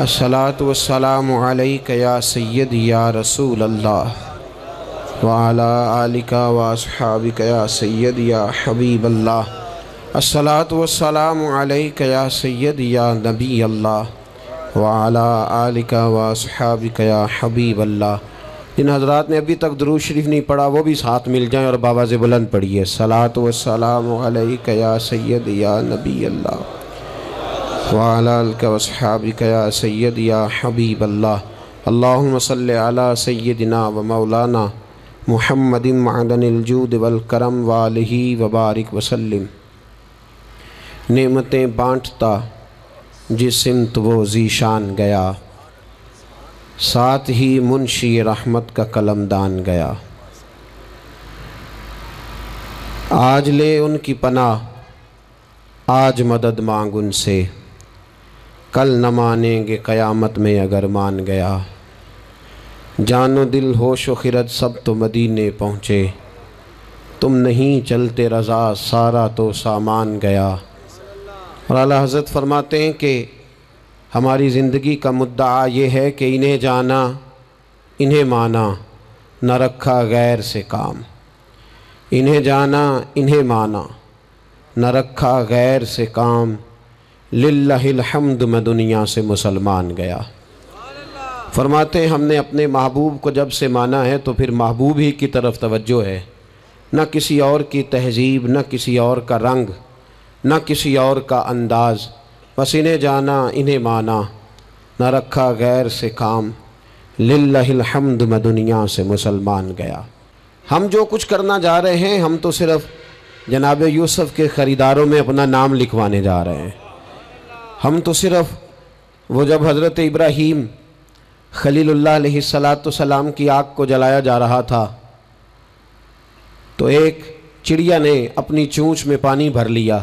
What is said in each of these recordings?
الصلاۃ والسلام علیک یا سیدی یا رسول اللہ وعلی آلک واصحابک یا سیدی یا حبیب اللہ۔ الصلاۃ والسلام علیک یا سیدی یا نبی اللہ وعلی آلک واصحابک یا حبیب اللہ۔ جن حضرات نے ابھی تک درود شریف نہیں پڑھا وہ بھی ساتھ مل جائیں اور بابا سے بلند پڑھیے۔ الصلاۃ والسلام علیک یا سیدی یا نبی اللہ وعلی آلک واصحابک یا سیدی یا حبیب اللہ۔ اللہم صلی علی سیدنا و مولانا محمد معدن الجود والکرم وآلہ وبارک وسلم۔ نعمتیں بانٹتا جس سمت وہ ذیشان گیا، ساتھ ہی منشی رحمت کا قلمدان گیا۔ آج لے ان کی پناہ، آج مدد مانگ ان سے، کل نہ مانیں گے قیامت میں اگر مان گیا۔ جان و دل ہوش و خرد سب تو مدینے پہنچے، تم نہیں چلتے رضا سارا تو سامان گیا۔ اور اعلیٰ حضرت فرماتے ہیں کہ ہماری زندگی کا مدعا یہ ہے کہ انہیں جانا انہیں مانا، نہ رکھا غیر سے کام۔ انہیں جانا انہیں مانا، نہ رکھا غیر سے کام، للہ الحمد میں دنیا سے مسلمان گیا۔ فرماتے ہیں ہم نے اپنے محبوب کو جب سے مانا ہے تو پھر محبوب ہی کی طرف توجہ ہے، نہ کسی اور کی تہذیب، نہ کسی اور کا رنگ، نہ کسی اور کا انداز۔ بس انہیں جانا انہیں مانا، نہ رکھا غیر سے کام، للہ الحمد میں دنیا سے مسلمان گیا۔ ہم جو کچھ کرنا جا رہے ہیں ہم تو صرف جناب یوسف کے خریداروں میں اپنا نام لکھوانے جا رہے ہیں۔ ہم تو صرف وہ جب حضرت ابراہیم خلیل اللہ علیہ السلام کی آگ کو جلایا جا رہا تھا تو ایک چڑیا نے اپنی چونچ میں پانی بھر لیا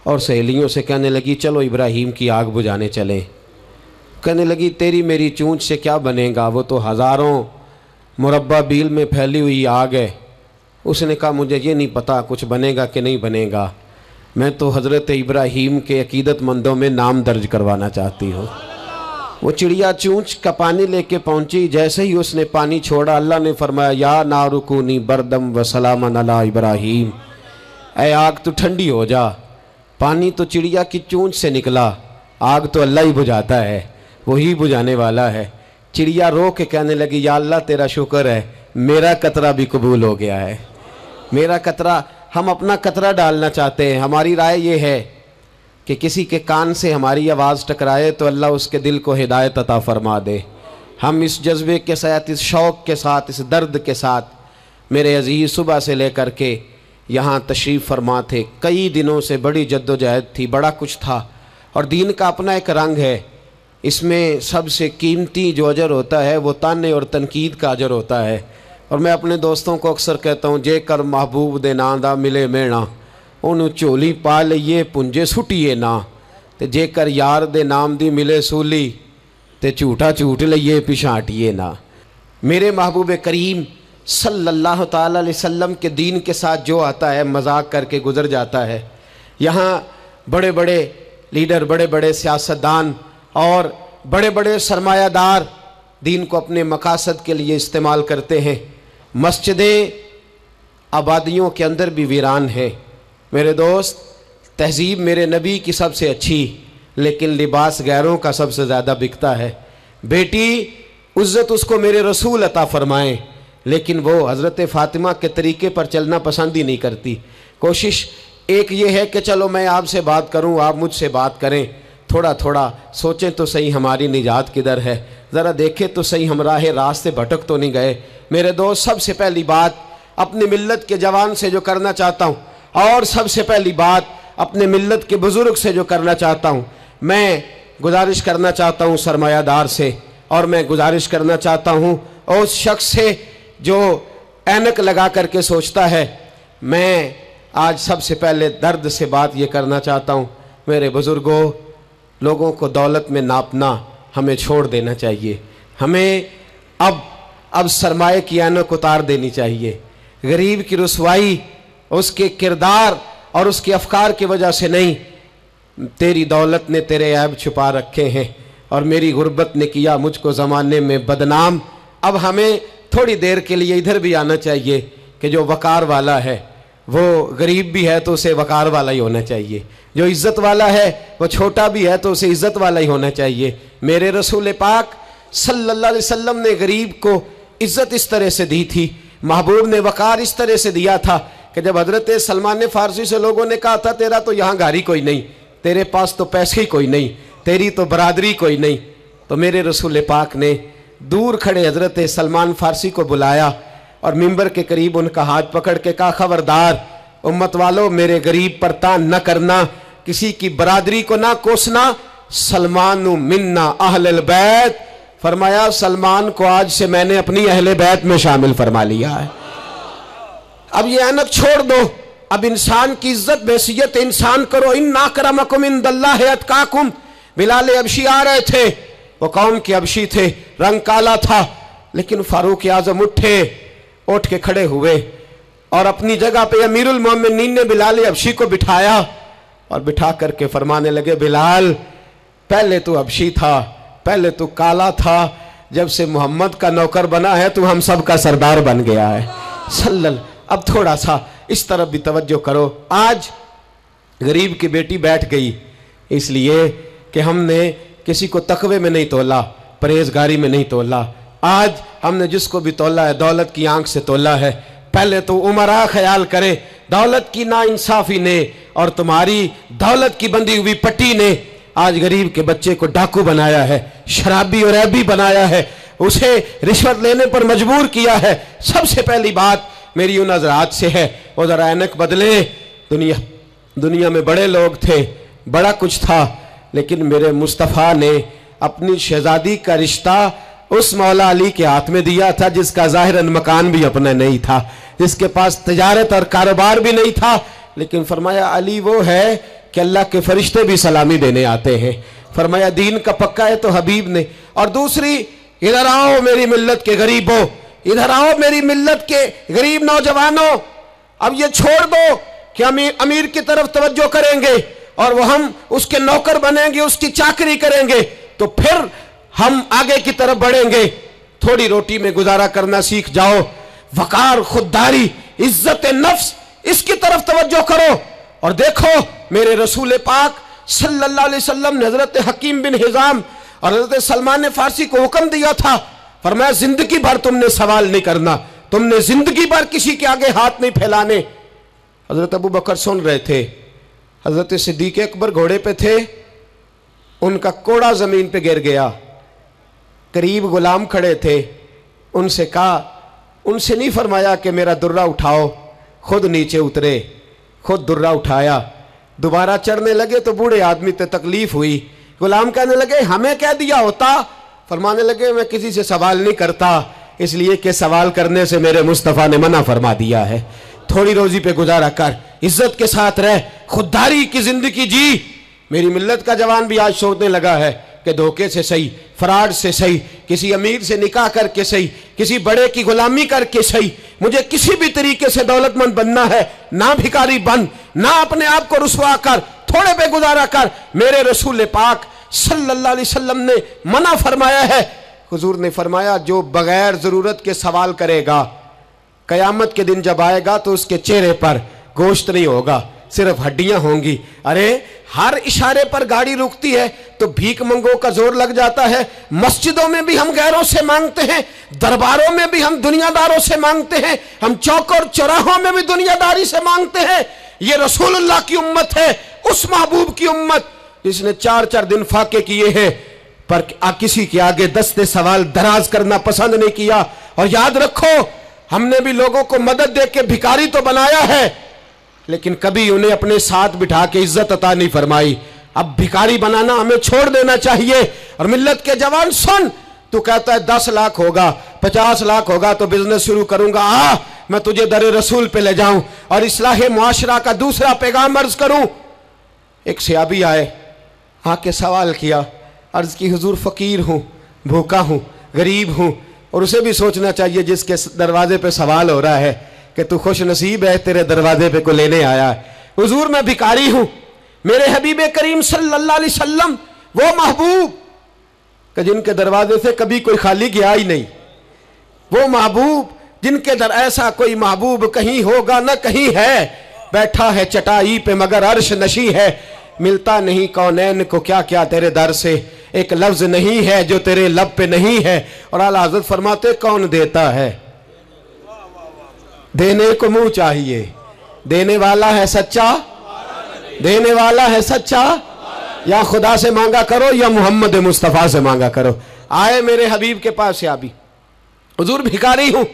اور سہیلیوں سے کہنے لگی چلو ابراہیم کی آگ بجھانے چلیں۔ کہنے لگی تیری میری چونچ سے کیا بنے گا، وہ تو ہزاروں مربع بیل میں پھیلی ہوئی آگ ہے۔ اس نے کہا مجھے یہ نہیں پتا کچھ بنے گا کہ نہیں بنے گا، میں تو حضرت ابراہیم کے عقیدت مندوں میں نام درج کروانا چاہتی ہوں۔ وہ چڑیا چونچ کا پانی لے کے پہنچی، جیسے ہی اس نے پانی چھوڑا اللہ نے فرمایا یا نار کونی بردم و سلاما علی ابراہیم، اے آگ تو ٹھنڈی ہو جا۔ پانی تو چڑیا کی چونچ سے نکلا، آگ تو اللہ ہی بجھاتا ہے، وہی بجھانے والا ہے۔ چڑیا رو کے کہنے لگی یا اللہ تیرا شکر ہے میرا قطرہ بھی قبول ہو گیا ہے۔ میرا قطرہ، ہم اپنا قطرہ ڈالنا چاہتے ہیں۔ ہماری رائے یہ ہے کہ کسی کے کان سے ہماری آواز ٹکرائے تو اللہ اس کے دل کو ہدایت عطا فرما دے۔ ہم اس جذبے کے ساتھ، اس شوق کے ساتھ، اس درد کے ساتھ میرے عزیز صبح سے لے کر کے یہاں تشریف فرما تھے۔ کئی دنوں سے بڑی جد و جہد تھی، بڑا کچھ تھا، اور دین کا اپنا ایک رنگ ہے۔ اس میں سب سے قیمتی جو اجر ہوتا ہے وہ تانے اور تنقید کا اجر ہوتا ہے۔ اور میں اپنے دوستوں کو اکثر کہتا ہوں جے کر محبوب دے ناں دا ملے مینا، انہوں چولی پا لئیے پنجے سٹیے نا، تے جے کر یار دے نام دی ملے سولی تے جھوٹا جھوٹ لئیے پچھاٹیے نا۔ میرے محبوب کریم صلی اللہ تعالی علیہ وسلم کے دین کے ساتھ جو آتا ہے مذاق کر کے گزر جاتا ہے۔ یہاں بڑے بڑے لیڈر، بڑے بڑے سیاستدان اور بڑے بڑے سرمایہ دار دین کو اپنے مقاصد کے لیے استعمال کرتے ہیں۔ مسجدیں آبادیوں کے اندر بھی ویران ہیں۔ میرے دوست، تہذیب میرے نبی کی سب سے اچھی، لیکن لباس غیروں کا سب سے زیادہ بکتا ہے۔ بیٹی عزت اس کو میرے رسول عطا فرمائیں، لیکن وہ حضرت فاطمہ کے طریقے پر چلنا پسند ہی نہیں کرتی۔ کوشش ایک یہ ہے کہ چلو میں آپ سے بات کروں، آپ مجھ سے بات کریں، تھوڑا تھوڑا سوچیں تو صحیح ہماری نجات کدھر ہے، ذرا دیکھیں تو صحیح ہم راہ راست سے بھٹک تو نہیں گئے۔ میرے دوست، سب سے پہلی بات اپنی ملت کے جوان سے جو کرنا چاہتا ہوں، اور سب سے پہلی بات اپنے ملت کے بزرگ سے جو کرنا چاہتا ہوں، میں گزارش کرنا چاہتا ہوں سرمایہ دار سے، اور میں گزارش کرنا چاہتا ہوں اس شخص سے جو اینک لگا کر کے سوچتا ہے۔ میں آج سب سے پہلے درد سے بات یہ کرنا چاہتا ہوں، میرے بزرگوں، لوگوں کو دولت میں ناپنا ہمیں چھوڑ دینا چاہیے۔ ہمیں اب سرمایہ کی اینک اتار دینی چاہیے۔ غریب کی رسوائی اس کے کردار اور اس کے افکار کی وجہ سے نہیں، تیری دولت نے تیرے عیب چھپا رکھے ہیں، اور میری غربت نے کیا مجھ کو زمانے میں بدنام۔ اب ہمیں تھوڑی دیر کے لیے ادھر بھی آنا چاہیے کہ جو وقار والا ہے وہ غریب بھی ہے تو اسے وقار والا ہی ہونا چاہیے، جو عزت والا ہے وہ چھوٹا بھی ہے تو اسے عزت والا ہی ہونا چاہیے۔ میرے رسول پاک صلی اللہ علیہ وسلم نے غریب کو عزت اس طرح سے دی تھی، محبوب نے وقار اس طرح سے دیا تھا کہ جب حضرت سلمان فارسی سے لوگوں نے کہا تھا تیرا تو یہاں گھر ہی کوئی نہیں، تیرے پاس تو پیسے ہی کوئی نہیں، تیری تو برادری کوئی نہیں، تو میرے رسول پاک نے دور کھڑے حضرت سلمان فارسی کو بلایا اور ممبر کے قریب ان کا ہاتھ پکڑ کے کہا خبردار امت والو، میرے غریب پر تان نہ کرنا، کسی کی برادری کو نہ کوسنا، سلمان منا اہل البیت، فرمایا سلمان کو آج سے میں نے اپنی اہل بیت میں شامل فرما لیا ہے۔ اب یہ اینک چھوڑ دو، اب انسان کی عزت بحیثیت انسان کرو۔ ان اکرمکم عند اللہ اتقاکم۔ بلال حبشی آ رہے تھے، وہ قوم کے حبشی تھے، رنگ کالا تھا، لیکن فاروق اعظم اٹھ کے کھڑے ہوئے اور اپنی جگہ پہ امیر المومنین نے بلال حبشی کو بٹھایا اور بٹھا کر کے فرمانے لگے بلال پہلے تو حبشی تھا، پہلے تو کالا تھا، جب سے محمد کا نوکر بنا ہے تو ہم سب کا سردار بن گیا ہے۔ اب تھوڑا سا اس طرف بھی توجہ کرو۔ آج غریب کی بیٹی بیٹھ گئی اس لیے کہ ہم نے کسی کو تقوی میں نہیں تولا، پرہیزگاری میں نہیں تولا۔ آج ہم نے جس کو بھی تولا ہے دولت کی آنکھ سے تولا ہے۔ پہلے تو عمرہ خیال کرے، دولت کی ناانصافی نے اور تمہاری دولت کی بندھی ہوئی پٹی نے آج غریب کے بچے کو ڈاکو بنایا ہے، شرابی اور عیبی بنایا ہے، اسے رشوت لینے پر مجبور کیا ہے۔ سب سے پہلی بات میری ان حضرات سے ہے وہ ذرا اینک بدلے۔ دنیا میں بڑے لوگ تھے، بڑا کچھ تھا، لیکن میرے مصطفیٰ نے اپنی شہزادی کا رشتہ اس مولا علی کے ہاتھ میں دیا تھا جس کا ظاہراً مکان بھی اپنا نہیں تھا، جس کے پاس تجارت اور کاروبار بھی نہیں تھا، لیکن فرمایا علی وہ ہے کہ اللہ کے فرشتے بھی سلامی دینے آتے ہیں۔ فرمایا دین کا پکا ہے تو حبیب نے۔ اور دوسری، ادھر آؤ میری ملت کے غریبوں، ادھر آؤ میری ملت کے غریب نوجوانوں، اب یہ چھوڑ دو کہ ہم امیر کی طرف توجہ کریں گے اور وہ ہم اس کے نوکر بنیں گے، اس کی چاکری کریں گے تو پھر ہم آگے کی طرف بڑھیں گے۔ تھوڑی روٹی میں گزارا کرنا سیکھ جاؤ، وقار، خودداری، عزت نفس، اس کی طرف توجہ کرو۔ اور دیکھو میرے رسول پاک صلی اللہ علیہ وسلم نے حضرت حکیم بن حزام اور حضرت سلمان فارسی کو حکم دیا تھا، فرمایا زندگی بھر تم نے سوال نہیں کرنا، تم نے زندگی بھر کسی کے آگے ہاتھ نہیں پھیلانے۔ حضرت ابو بکر سن رہے تھے، حضرت صدیق اکبر گھوڑے پہ تھے، ان کا کوڑا زمین پہ گر گیا، قریب غلام کھڑے تھے، ان سے کہا، ان سے نہیں فرمایا کہ میرا درہ اٹھاؤ، خود نیچے اترے، خود درہ اٹھایا، دوبارہ چڑھنے لگے تو بوڑھے آدمی تے تکلیف ہوئی، غلام کہنے لگے ہمیں کہہ دیا ہوتا، فرمانے لگے میں کسی سے سوال نہیں کرتا، اس لیے کہ سوال کرنے سے میرے مصطفیٰ نے منع فرما دیا ہے۔ تھوڑی روزی پہ گزارا کر، عزت کے ساتھ رہ، خودداری کی زندگی جی۔ میری ملت کا جوان بھی آج سوچنے لگا ہے کہ دھوکے سے صحیح، فراڈ سے صحیح، کسی امیر سے نکاح کر کے صحیح، کسی بڑے کی غلامی کر کے صحیح، مجھے کسی بھی طریقے سے دولت مند بننا ہے، نہ بھکاری بن، نہ اپنے آپ کو رسوا کر، تھوڑے پہ گزارا کر۔ میرے رسول پاک صلی اللہ علیہ وسلم نے منع فرمایا ہے۔ حضور نے فرمایا جو بغیر ضرورت کے سوال کرے گا، قیامت کے دن جب آئے گا تو اس کے چہرے پر گوشت نہیں ہوگا، صرف ہڈیاں ہوں گی۔ ارے ہر اشارے پر گاڑی رکتی ہے تو بھیک منگوں کا زور لگ جاتا ہے۔ مسجدوں میں بھی ہم غیروں سے مانگتے ہیں، درباروں میں بھی ہم دنیا داروں سے مانگتے ہیں، ہم چوک اور چوراہوں میں بھی دنیا داری سے مانگتے ہیں۔ یہ رسول اللہ کی امت ہے، اس محبوب کی امت جس نے 4 دن فاقے کیے ہیں پر کسی کے آگے دستے سوال دراز کرنا پسند نہیں کیا۔ اور یاد رکھو ہم نے بھی لوگوں کو مدد دے کے بھکاری تو بنایا ہے، لیکن کبھی انہیں اپنے ساتھ بٹھا کے عزت عطا نہیں فرمائی۔ اب بھکاری بنانا ہمیں چھوڑ دینا چاہیے۔ اور ملت کے جوان سن، تو کہتا ہے 10 لاکھ ہوگا، 50 لاکھ ہوگا تو بزنس شروع کروں گا، میں تجھے در رسول پہ لے جاؤں اور اصلاح معاشرہ کا دوسرا پیغام عرض کروں۔ ایک صحابی آئے، آ کے سوال کیا، عرض کی حضور فقیر ہوں، بھوکا ہوں، غریب ہوں، اور اسے بھی سوچنا چاہیے جس کے دروازے پہ سوال ہو رہا ہے کہ تو خوش نصیب ہے، تیرے دروازے پہ کو لینے آیا ہے۔ حضور میں بھکاری ہوں، میرے حبیب کریم صلی اللہ علیہ وسلم وہ محبوب کہ جن کے دروازے سے کبھی کوئی خالی گیا ہی نہیں، وہ محبوب جن کے در ایسا کوئی محبوب کہیں ہوگا نہ کہیں ہے، بیٹھا ہے چٹائی پہ مگر عرش نشی ہے، ملتا نہیں کونین کو کیا کیا تیرے در سے، ایک لفظ نہیں ہے جو تیرے لب پہ نہیں ہے۔ اور اعلیٰ حضرت فرماتے کون دیتا ہے، دینے کو منہ چاہیے، دینے والا ہے سچا، دینے والا ہے سچا، یا خدا سے مانگا کرو یا محمد مصطفیٰ سے مانگا کرو۔ آئے میرے حبیب کے پاس صحابی، حضور بھکاری ہوں،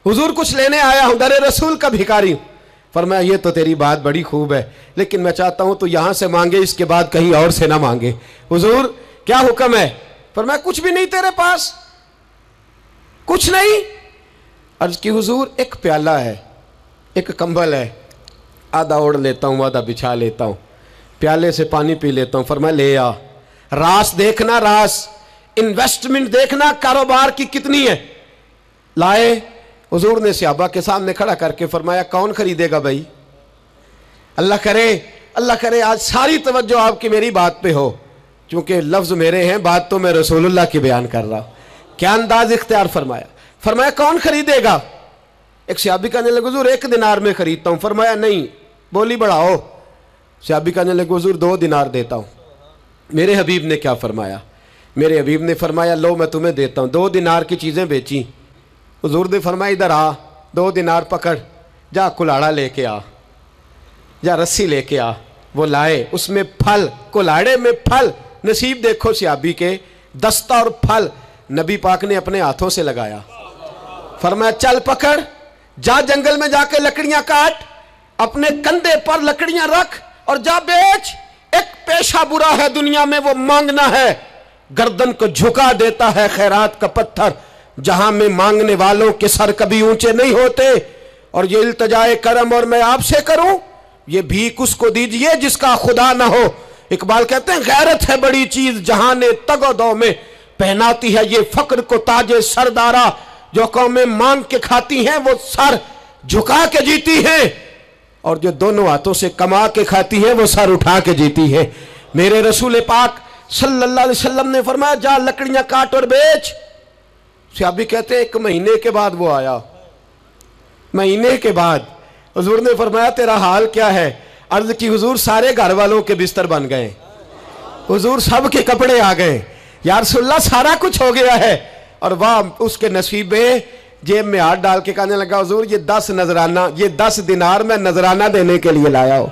حضور کچھ لینے آیا ہوں، در رسول کا بھکاری ہوں۔ فرمایا یہ تو تیری بات بڑی خوب ہے، لیکن میں چاہتا ہوں تو یہاں سے مانگے، اس کے بعد کہیں اور سے نہ مانگے۔ حضور کیا حکم ہے؟ فرمایا کچھ بھی نہیں تیرے پاس، کچھ نہیں۔ عرض کی حضور ایک پیالہ ہے، ایک کمبل ہے، آدھا اوڑھ لیتا ہوں آدھا بچھا لیتا ہوں، پیالے سے پانی پی لیتا ہوں۔ فرمایا لے آ، راس دیکھنا، راس انویسٹمنٹ دیکھنا کاروبار کی کتنی ہے۔ لائے، حضور نے صحابہ کے سامنے کھڑا کر کے فرمایا کون خریدے گا بھائی؟ اللہ کرے آج ساری توجہ آپ کی میری بات پہ ہو، چونکہ لفظ میرے ہیں، بات تو میں رسول اللہ کی بیان کر رہا ہوں۔ کیا انداز اختیار فرمایا کون خریدے گا؟ ایک صحابی کہنے لگے حضور 1 دینار میں خریدتا ہوں۔ فرمایا نہیں، بولی بڑھاؤ۔ صحابی کہنے لگے حضور 2 دینار دیتا ہوں۔ میرے حبیب نے کیا فرمایا؟ میرے حبیب نے فرمایا لو میں تمہیں دیتا ہوں۔ 2 دینار کی چیزیں بیچی، حضور نے فرمایا ادھر آ، 2 دینار پکڑ، جا کلاڑا لے کے آ، جا رسی لے کے آ۔ وہ لائے، اس میں پھل، کلاڑے میں پھل، نصیب دیکھو صحابی کے، دستہ اور پھل نبی پاک نے اپنے ہاتھوں سے لگایا۔ فرمایا چل پکڑ، جا جنگل میں جا کے لکڑیاں کاٹ، اپنے کندھے پر لکڑیاں رکھ اور جا بیچ۔ ایک پیشہ برا ہے دنیا میں، وہ مانگنا ہے، گردن کو جھکا دیتا ہے خیرات کا پتھر، جہاں میں مانگنے والوں کے سر کبھی اونچے نہیں ہوتے۔ اور یہ التجائے کرم اور میں آپ سے کروں، یہ بھیک اس کو دیجئے جس کا خدا نہ ہو۔ اقبال کہتے ہیں غیرت ہے بڑی چیز جہاں تگ و دو میں، پہناتی ہے یہ فقر کو تاج سردارا، جو قومیں مانگ کے کھاتی ہیں وہ سر جھکا کے جیتی ہیں، اور جو دونوں ہاتھوں سے کما کے کھاتی ہیں وہ سر اٹھا کے جیتی ہے۔ میرے رسول پاک صلی اللہ علیہ وسلم نے فرمایا جا لکڑیاں کاٹ اور بیچ۔ صحابی کہتے ہیں 1 مہینے کے بعد وہ آیا، مہینے کے بعد حضور نے فرمایا تیرا حال کیا ہے؟ عرض کی حضور سارے گھر والوں کے بستر بن گئے، حضور سب کے کپڑے آ گئے، یا رسول اللہ سارا کچھ ہو گیا ہے۔ اور واہ اس کے نصیب میں، جیب میں ہاتھ ڈال کے کہنے لگا حضور یہ 10 نذرانہ، یہ 10 دینار میں نذرانہ دینے کے لیے لایا ہوں،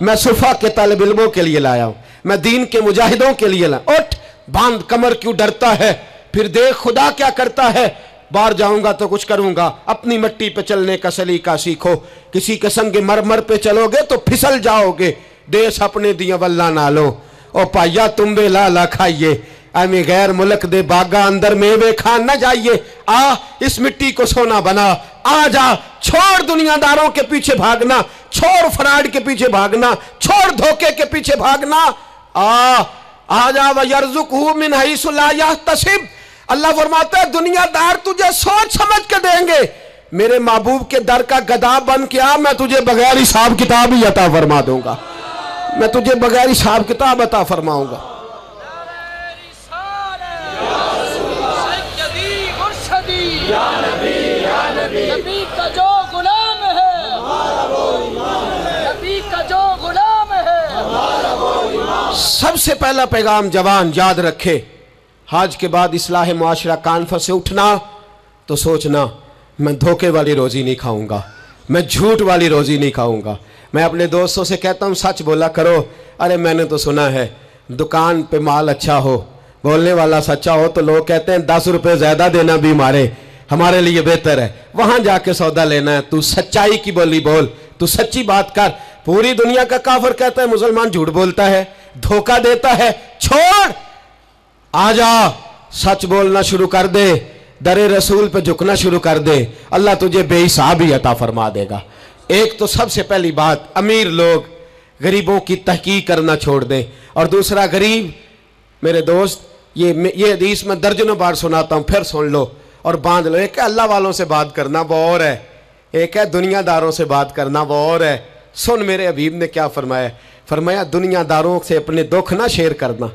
میں صفا کے طالب علموں کے لیے لایا ہوں، میں دین کے مجاہدوں کے لیے لایا ہوں۔ اٹھ باندھ کمر، کیوں ڈرتا ہے؟ پھر دیکھ خدا کیا کرتا ہے۔ باہر جاؤں گا تو کچھ کروں گا، اپنی مٹی پہ چلنے کا سلیقہ سیکھو، کسی کے سنگ مرمر پہ چلو گے تو پھسل جاؤ گے، دیس اپنے دیا واللہ نہ لو، او پایا تم بے لالا کھائیے، ایمی غیر ملک دے باغا اندر میوے کھان نہ جائیے، آ اس مٹی کو سونا بنا، آ جا، چھوڑ دنیا داروں کے پیچھے بھاگنا، چھوڑ فراڈ کے پیچھے بھاگنا، چھوڑ دھوکے کے پیچھے بھاگنا، آ جا وَيَرْزُقْهُ مِنْ حَيْثُ لَا يَحْتَسِبْ۔ اللہ فرماتا ہے دنیا دار تجھے سوچ سمجھ کے دیں گے، میرے محبوب کے در کا گدا بن کے آ، میں تجھے بغیر حساب کتاب ہی عطا فرما دوں گا، میں تجھے بغیر حساب کتاب عطا فرماؤں گا۔ نبی کا جو غلام ہے، نبی کا جو غلام ہے۔ سب سے پہلا پیغام جوان یاد رکھے، حج کے بعد اصلاح معاشرہ کانفرنس سے اٹھنا تو سوچنا میں دھوکے والی روزی نہیں کھاؤں گا، میں جھوٹ والی روزی نہیں کھاؤں گا۔ میں اپنے دوستوں سے کہتا ہوں سچ بولا کرو، ارے میں نے تو سنا ہے دکان پہ مال اچھا ہو، بولنے والا سچا ہو تو لوگ کہتے ہیں 10 روپے زیادہ دینا بھی ہمارے لیے بہتر ہے، وہاں جا کے سودا لینا ہے۔ تو سچائی کی بولی بول، تو سچی بات کر۔ پوری دنیا کا کافر کہتا ہے مسلمان جھوٹ بولتا ہے، دھوکہ دیتا ہے، چھوڑ، آ جا، سچ بولنا شروع کر دے، در رسول پہ جھکنا شروع کر دے، اللہ تجھے بے حساب ہی عطا فرما دے گا۔ ایک تو سب سے پہلی بات، امیر لوگ غریبوں کی تحقیق کرنا چھوڑ دیں، اور دوسرا غریب، میرے دوست یہ حدیث میں درجنوں بار سناتا ہوں، پھر سن لو اور باندھ لو۔ ایک ہے اللہ والوں سے بات کرنا، وہ اور ہے، ایک ہے دنیا داروں سے بات کرنا، وہ اور ہے۔ سن میرے حبیب نے کیا فرمایا، فرمایا دنیا داروں سے اپنے دکھ نہ شیئر کرنا،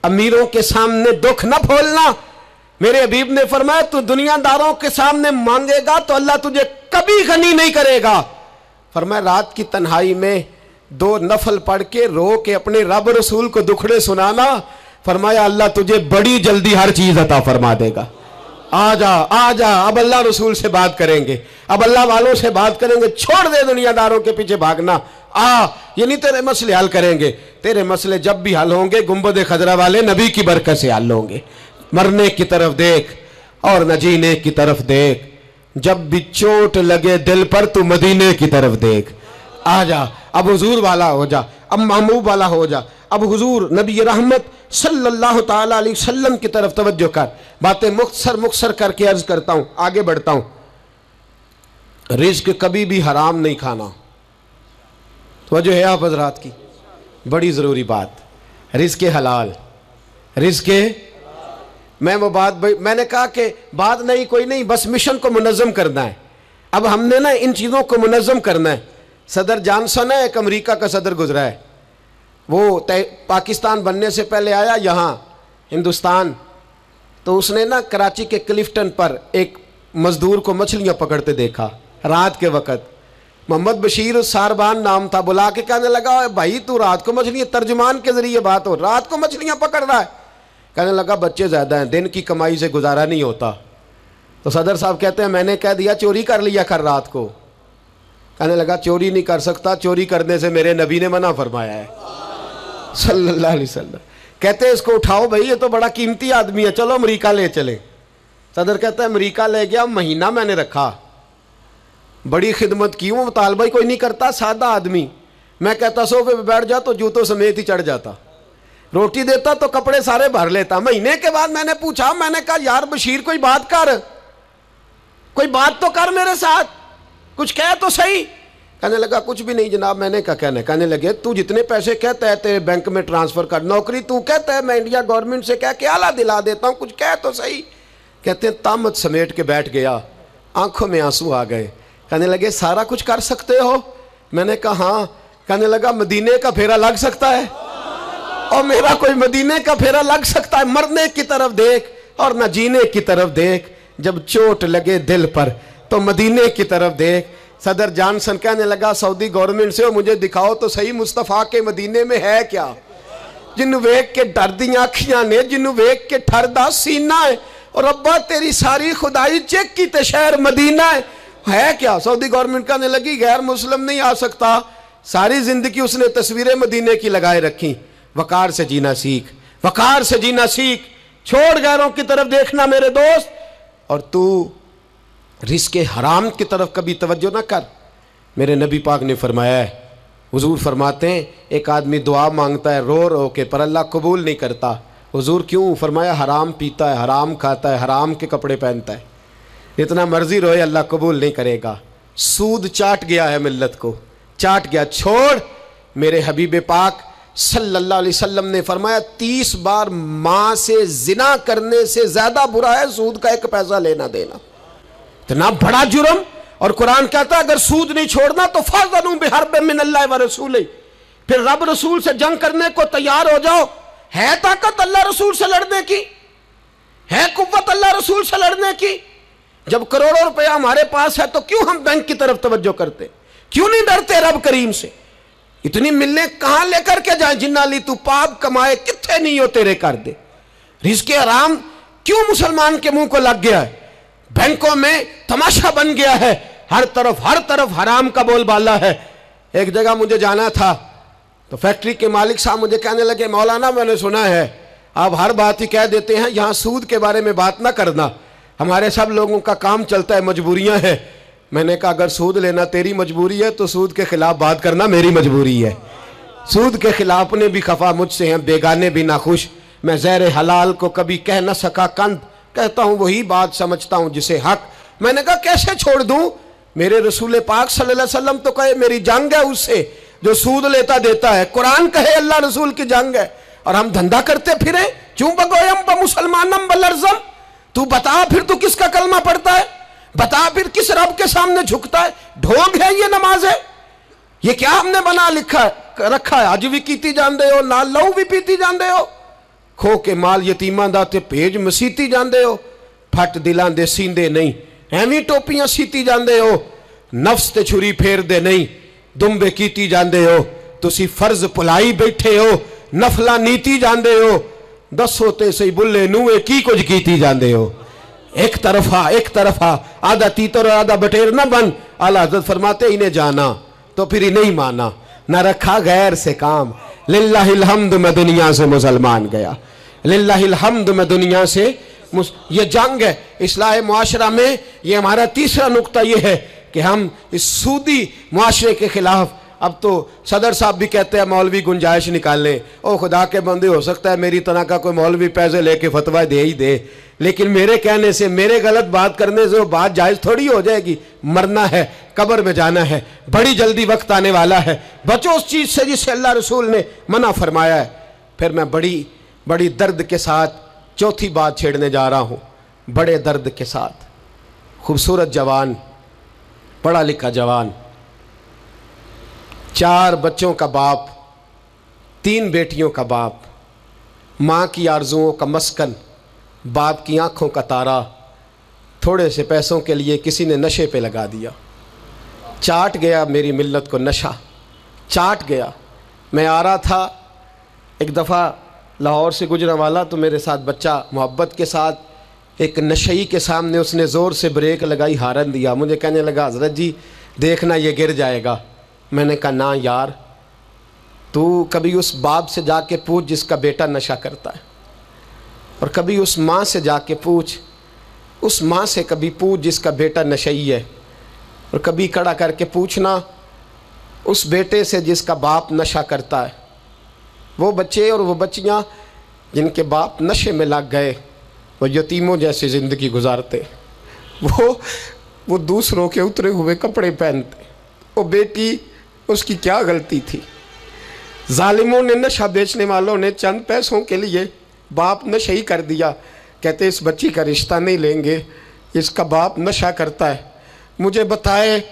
अमीरों के सामने दुख न खोलना। मेरे हबीब ने फरमाया तू दुनियादारों के सामने मांगेगा तो अल्लाह तुझे कभी गनी नहीं करेगा। फरमाया रात की तन्हाई में 2 नफल पढ़ के रो के अपने रब रसूल को दुखड़े सुनाना, फरमाया अल्लाह तुझे बड़ी जल्दी हर चीज अता फरमा देगा। आ जा, अब अल्लाह रसूल से बात करेंगे, अब अल्लाह वालों से बात करेंगे, छोड़ दे दुनियादारों के पीछे भागना। ये नहीं तेरे मसले हल करेंगे, तेरे मसले जब भी हल होंगे गुंबद खजरा वाले नबी की बरकत से हल होंगे। मरने की तरफ देख और न जीने की तरफ देख, जब भी चोट लगे दिल पर तू मदीने की तरफ देख। आ जा, अब हुजूर वाला हो जा, अब महबूब वाला हो जा, अब हुजूर नबी रहमत सल्लल्लाहु ताला अलैहि वसल्लम की तरफ तवज्जो कर। बातें मुख्तसर करके अर्ज करता हूं, आगे बढ़ता हूं। रिज्क कभी भी हराम नहीं खाना, तवज्जो है आप हजरात की, बड़ी ज़रूरी बात। रिज्क हलाल, रिज्क मैं वो बात मैंने कहा कि बात नहीं कोई नहीं, बस मिशन को मुनज़्ज़म करना है। अब हमने ना इन चीज़ों को मुनज़्ज़म करना है। सदर जॉनसन है, एक अमेरिका का सदर गुजरा है, वो पाकिस्तान बनने से पहले आया यहाँ हिंदुस्तान, तो उसने ना कराची के क्लिफ्टन पर एक मजदूर को मछलियाँ पकड़ते देखा रात के वक़्त। मोहम्मद बशीर सारबान नाम था, बुला के कहने लगा भाई तू रात को मछलियाँ, तर्जुमान के ज़रिए बात हो, रात को मछलियाँ पकड़ रहा है। कहने लगा बच्चे ज़्यादा हैं, दिन की कमाई से गुजारा नहीं होता। तो सदर साहब कहते हैं मैंने कह दिया चोरी कर लिया कर रात को। कहने लगा चोरी नहीं कर सकता, चोरी करने से मेरे नबी ने मना फरमाया है सल्लल्लाहु अलैहि वसल्लम। कहते हैं इसको उठाओ भाई, ये तो बड़ा कीमती आदमी है, चलो अमेरिका ले चले। सदर कहता है अमेरिका ले गया, महीना मैंने रखा, बड़ी खिदमत की, वो मुतालबा कोई नहीं करता, सादा आदमी। मैं कहता सोफे पे बैठ जा तो जूतों समेत ही चढ़ जाता, रोटी देता तो कपड़े सारे भर लेता। महीने के बाद मैंने पूछा, मैंने कहा यार बशीर कोई बात कर, कोई बात तो कर मेरे साथ, कुछ कह तो सही। कहने लगा कुछ भी नहीं जनाब, मैंने क्या कहना। कहने लगे तू जितने पैसे कहता है तेरे बैंक में ट्रांसफ़र कर, नौकरी तू कहता है मैं इंडिया गवर्नमेंट से कह के आला दिला देता हूँ, कुछ कह तो सही। कहते हैं तामत समेट के बैठ गया, आंखों में आंसू आ गए। कहने लगे सारा कुछ कर सकते हो? मैंने कहा हाँ। कहने लगा मदीने का फेरा लग सकता है? और मेरा कोई मदीने का फेरा लग सकता है? मरने की तरफ देख और न जीने की तरफ देख, जब चोट लगे दिल पर तो मदीने की तरफ देख। सदर जॉनसन कहने लगा सऊदी गवर्नमेंट से मुझे दिखाओ तो सही मुस्तफ़ा के मदीने में है क्या, जिन्नू वेख के डर दी अखियां ने, जिन्नू वेख के ठरदा सीना है, और अब्बा तेरी सारी खुदाई चेक की ते शहर मदीना है क्या। सऊदी गवर्नमेंट कहने लगी गैर मुस्लिम नहीं आ सकता। सारी जिंदगी उसने तस्वीरें मदीने की लगाए रखी। वकार से जीना सीख, वकार से जीना सीख, छोड़ गैरों की तरफ देखना मेरे दोस्त, और तू रिस्क हराम की तरफ कभी तवज्जो ना कर। मेरे नबी पाक ने फरमाया है, हुजूर फरमाते हैं एक आदमी दुआ मांगता है रो रो के, पर अल्लाह कबूल नहीं करता। हुजूर क्यों? फरमाया हराम पीता है, हराम खाता है, हराम के कपड़े पहनता है, इतना मर्जी रोए अल्लाह कबूल नहीं करेगा। सूद चाट गया है मिल्लत को, चाट गया। छोड़। मेरे हबीब पाक सल्लल्लाहु अलैहि वसल्लम ने फरमाया 30 बार माँ से जिना करने से ज्यादा बुरा है सूद का 1 पैसा लेना देना, इतना बड़ा जुर्म। और कुरान कहता है अगर सूद नहीं छोड़ना तो फज़नु बिहर्बिन मिनल्लाहि व रसूलिही, फिर रब रसूल से जंग करने को तैयार हो जाओ। है ताकत अल्लाह रसूल से लड़ने की, है कुव्वत अल्लाह रसूल से लड़ने की। जब करोड़ों रुपया हमारे पास है तो क्यों हम बैंक की तरफ तवज्जो करते, क्यों नहीं डरते रब करीम से? इतनी मिलने कहां लेकर के जाए? जिन्ना ली तू पाप कमाए कितने नहीं हो तेरे कर दे। रिज़्क़ हराम क्यों मुसलमान के मुंह को लग गया है? बैंकों में तमाशा बन गया है, हर तरफ हराम का बोलबाला है। एक जगह मुझे जाना था तो फैक्ट्री के मालिक साहब मुझे कहने लगे मौलाना मैंने सुना है आप हर बात ही कह देते हैं, यहाँ सूद के बारे में बात ना करना, हमारे सब लोगों का काम चलता है, मजबूरियां हैं। मैंने कहा अगर सूद लेना तेरी मजबूरी है तो सूद के खिलाफ बात करना मेरी मजबूरी है। सूद के खिलाफ अपने भी खफा मुझसे हैं, बेगाने भी नाखुश। मैं ज़हर हलाल को कभी कह न सका कंद, कहता हूँ वही बात समझता हूँ जिसे हक। मैंने कहा कैसे छोड़ दूँ? मेरे रसूल पाक सल्लल्लाहु अलैहि वसल्लम तो कहे मेरी जंग है उससे जो सूद लेता देता है। कुरान कहे अल्लाह रसूल की जंग है, और हम धंधा करते फिरे। क्यों बगोयम ब मुसलमानम बलरजम, तू बता फिर तू किसका कलमा पढ़ता है, बता फिर किस रब के सामने झुकता है? ढोंग है ये नमाज है? ये क्या हमने बना लिखा रखा है? अज भी कीती जाते हो, ना लहू भी पीती जाते हो। खो के माल यतीमां दा ते भेज मसीती जांदे हो, फट दिलां दे सींदे नहीं, एवें टोपियां सीती जांदे हो, नफ्स ते छुरी फेरदे नहीं, दुंबे कीती जांदे हो, तुसी फर्ज भुलाई बैठे हो, नफला नीती जांदे हो, दसो ते सही बुल्ले नूए की कुछ कीती जांदे हो। एक तरफा आधा तीतर और आधा बटेर ना बन। आला हज़रत फरमाते इन्हें जाना तो फिर इन्हें ही माना, न रखा गैर से काम। लिल्लाहिल हम्द मैं दुनिया से मुसलमान गया, लिल्लाहिल हम्द मैं दुनिया से ये जंग है इस्लाह मुआशरा में। ये हमारा तीसरा नुक्ता ये है कि हम इस सूदी मुआशरे के खिलाफ, अब तो सदर साहब भी कहते हैं मौलवी गुंजाइश निकाल लें। ओ खुदा के बंदे, हो सकता है मेरी तरह का कोई मौलवी पैसे लेके फतवा दे ही दे, लेकिन मेरे कहने से, मेरे गलत बात करने से वो बात जायज़ थोड़ी हो जाएगी। मरना है, कब्र में जाना है, बड़ी जल्दी वक्त आने वाला है, बचो उस चीज़ से जिससे अल्लाह रसूल ने मना फरमाया है। फिर मैं बड़ी दर्द के साथ चौथी बात छेड़ने जा रहा हूँ। बड़े दर्द के साथ खूबसूरत जवान, पढ़ा लिखा जवान, 4 बच्चों का बाप, 3 बेटियों का बाप, माँ की आरजुओं का मस्कन, बाप की आंखों का तारा, थोड़े से पैसों के लिए किसी ने नशे पे लगा दिया। चाट गया मेरी मिल्लत को नशा, चाट गया। मैं आ रहा था, एक दफ़ा लाहौर से गुजरने वाला, तो मेरे साथ बच्चा मोहब्बत के साथ एक नशई के सामने उसने ज़ोर से ब्रेक लगाई, हारन दिया। मुझे कहने लगा हज़रत जी देखना ये गिर जाएगा। मैंने कहा ना यार, तू कभी उस बाप से जाके पूछ जिसका बेटा नशा करता है, और कभी उस माँ से जाके पूछ, उस माँ से कभी पूछ जिसका बेटा नशई है, और कभी खड़ा करके पूछना उस बेटे से जिसका बाप नशा करता है। वो बच्चे और वो बच्चियाँ जिनके बाप नशे में लग गए, वो यतीमों जैसी ज़िंदगी गुजारते, वो दूसरों के उतरे हुए कपड़े पहनते। वो बेटी, उसकी क्या गलती थी? जालिमों ने, नशा बेचने वालों ने चंद पैसों के लिए बाप नशई कर दिया। कहते इस बच्ची का रिश्ता नहीं लेंगे, इसका बाप नशा करता है। मुझे बताए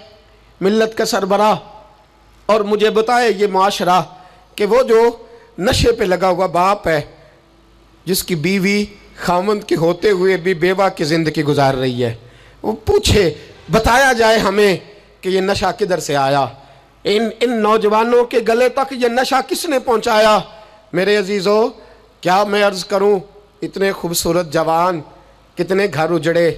मिल्लत का सरबराह, और मुझे बताए ये माशरा कि वो जो नशे पे लगा हुआ बाप है, जिसकी बीवी खामंद के होते हुए भी बेवा की ज़िंदगी गुजार रही है, वो पूछे, बताया जाए हमें कि ये नशा किधर से आया, इन नौजवानों के गले तक ये नशा किसने पहुंचाया। मेरे अजीज़ों, क्या मैं अर्ज़ करूं, इतने खूबसूरत जवान, कितने घर उजड़े,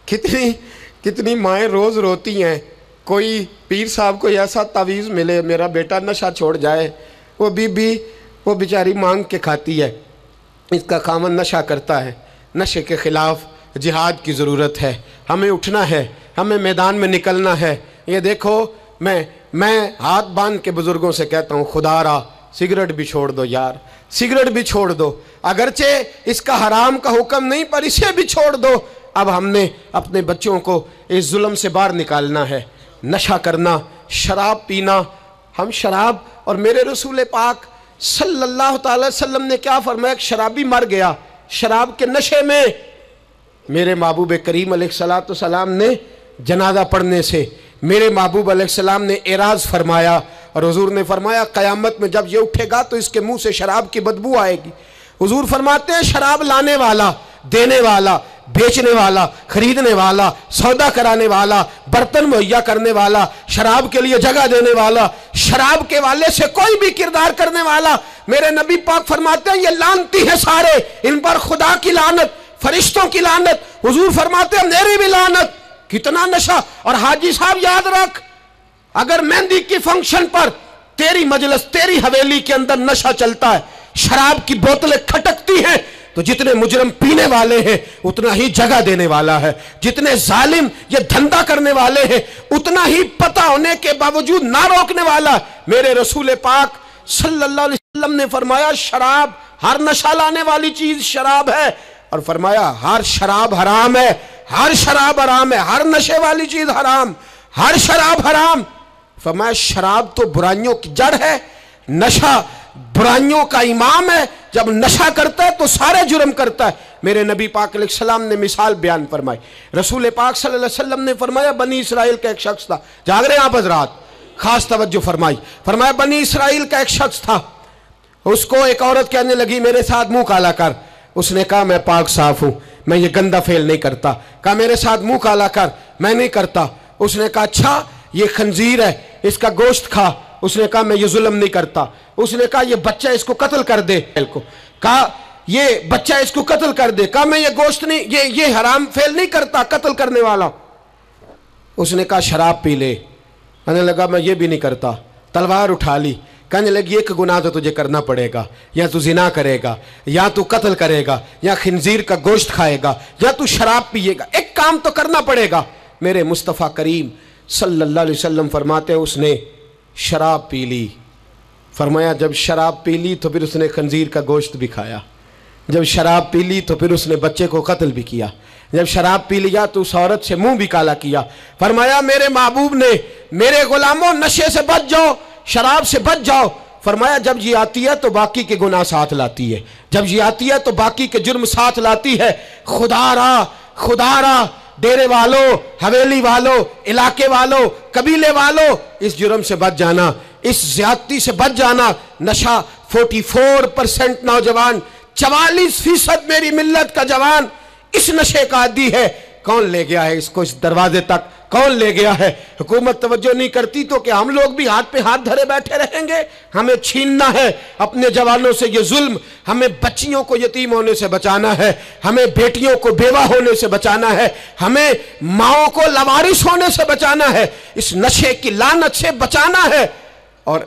कितनी माएँ रोज़ रोती हैं। कोई पीर साहब को ऐसा तावीज़ मिले मेरा बेटा नशा छोड़ जाए, वो बीबी वो बेचारी मांग के खाती है, इसका खामन नशा करता है। नशे के ख़िलाफ़ जिहाद की ज़रूरत है, हमें उठना है, हमें मैदान में निकलना है। ये देखो, मैं हाथ बांध के बुज़ुर्गों से कहता हूँ, खुदारा सिगरेट भी छोड़ दो यार, सिगरेट भी छोड़ दो, अगरचे इसका हराम का हुक्म नहीं पर इसे भी छोड़ दो। अब हमने अपने बच्चों को इस जुल्म से बाहर निकालना है। नशा करना, शराब पीना, हम शराब, और मेरे रसूल पाक सल्लल्लाहु अलैहि वसल्लम ने क्या फरमाया, शराबी मर गया शराब के नशे में। मेरे महबूब करीम अलैहिस्सलाम ने जनाजा पढ़ने से मेरे महबूब अलैहिस्सलाम ने एराज़ फरमाया, और हुजूर ने फरमाया क़यामत में जब ये उठेगा तो इसके मुंह से शराब की बदबू आएगी। हुजूर फरमाते हैं शराब लाने वाला, देने वाला, बेचने वाला, खरीदने वाला, सौदा कराने वाला, बर्तन मुहैया करने वाला, शराब के लिए जगह देने वाला, शराब के वाले से कोई भी किरदार करने वाला, मेरे नबी पाक फरमाते हैं ये लानती है सारे, इन पर खुदा की लानत, फरिश्तों की लानत, हुजूर फरमाते हैं मेरी भी लानत। कितना नशा। और हाजी साहब याद रख, अगर मेहंदी की फंक्शन पर तेरी मजलिस, तेरी हवेली के अंदर नशा चलता है, शराब की बोतलें खटकती हैं, तो जितने मुजरम पीने वाले हैं उतना ही जगह देने वाला है, जितने जालिम ये धंधा करने वाले हैं उतना ही पता होने के बावजूद ना रोकने वाला। मेरे रसूल पाक सल्लल्लाहु अलैहि वसल्लम ने फरमाया शराब, हर नशा लाने वाली चीज शराब है, और फरमाया हर शराब हराम है, हर शराब हराम है, हर नशे वाली चीज हराम, हर शराब हराम। फरमाया शराब तो बुराइयों की जड़ है, नशा बुराइयों का इमाम है, जब नशा करता है तो सारे जुर्म करता है। मेरे नबी पाक अलैहिस्सलाम ने मिसाल बयान फरमाई। रसूल पाक सल्लल्लाहु अलैहि वसल्लम ने फरमाया बनी इसराइल का एक शख्स था, जाग रहे हैं आप हजरात, खास तवज्जो फरमाई, फरमाया बनी इसराइल का एक शख्स था, اس کو ایک عورت کہنے لگی میرے ساتھ منہ کالا کر. اس نے کہا میں پاک صاف ہوں, میں یہ گندا فعل نہیں کرتا. کہا میرے ساتھ منہ کالا کر, میں نہیں کرتا. اس نے کہا اچھا یہ خنزیر ہے, اس کا گوشت کھا. اس نے کہا میں یہ ظلم نہیں کرتا. اس نے کہا یہ بچہ اس کو قتل کر دے. کہا یہ بچہ اس کو قتل کر دے. کہا میں یہ گوشت نہیں, یہ حرام فعل نہیں کرتا قتل کرنے والا. اس نے کہا شراب پی لے. کہنے لگا میں یہ بھی نہیں کرتا. تلوار اٹھا لی. کہنے لگی ایک گناہ تو تجھے کرنا پڑے گا, یا تو زنا کرے گا, یا تو قتل کرے گا, یا خنزیر کا گوشت کھائے گا, یا تو شراب پیے گا. ایک کام تو کرنا پڑے گا. میرے مصطفیٰ کریم صلی اللہ علیہ وسلم فرماتے ہیں اس نے شراب پی لی. فرمایا جب شراب پی لی تو پھر اس نے خنزیر کا گوشت بھی کھایا. جب شراب پی لی تو پھر اس نے بچے کو قتل بھی کیا. جب شراب پی لیا تو اس عورت سے منہ بھی کالا کیا. فرمایا میرے محبوب نے میرے غلاموں نشے سے بچ جاؤ, شراب سے بچ جاؤ. فرمایا جب یہ آتی ہے تو باقی کے گناہ ساتھ لاتی ہے, جب یہ آتی ہے تو باقی کے جرم ساتھ لاتی ہے. خدا را ڈیرے والوں, حویلی والوں, علاقے والوں, قبیلے والوں, اس جرم سے بچ جانا, اس زیادتی سے بچ جانا. نشہ 44% نوجوان, 44% میری ملت کا جوان اس نشے کا عادی ہے. کون لے گیا ہے اس کو اس دروازے تک, کون لے گیا ہے؟ حکومت توجہ نہیں کرتی تو کہ ہم لوگ بھی ہاتھ پہ ہاتھ دھرے بیٹھے رہیں گے؟ ہمیں چھیننا ہے اپنے جوانوں سے یہ ظلم. ہمیں بچیوں کو یتیم ہونے سے بچانا ہے, ہمیں بیٹیوں کو بیوہ ہونے سے بچانا ہے, ہمیں ماؤں کو لاوارث ہونے سے بچانا ہے, اس نشے کی لعنت سے بچانا ہے. اور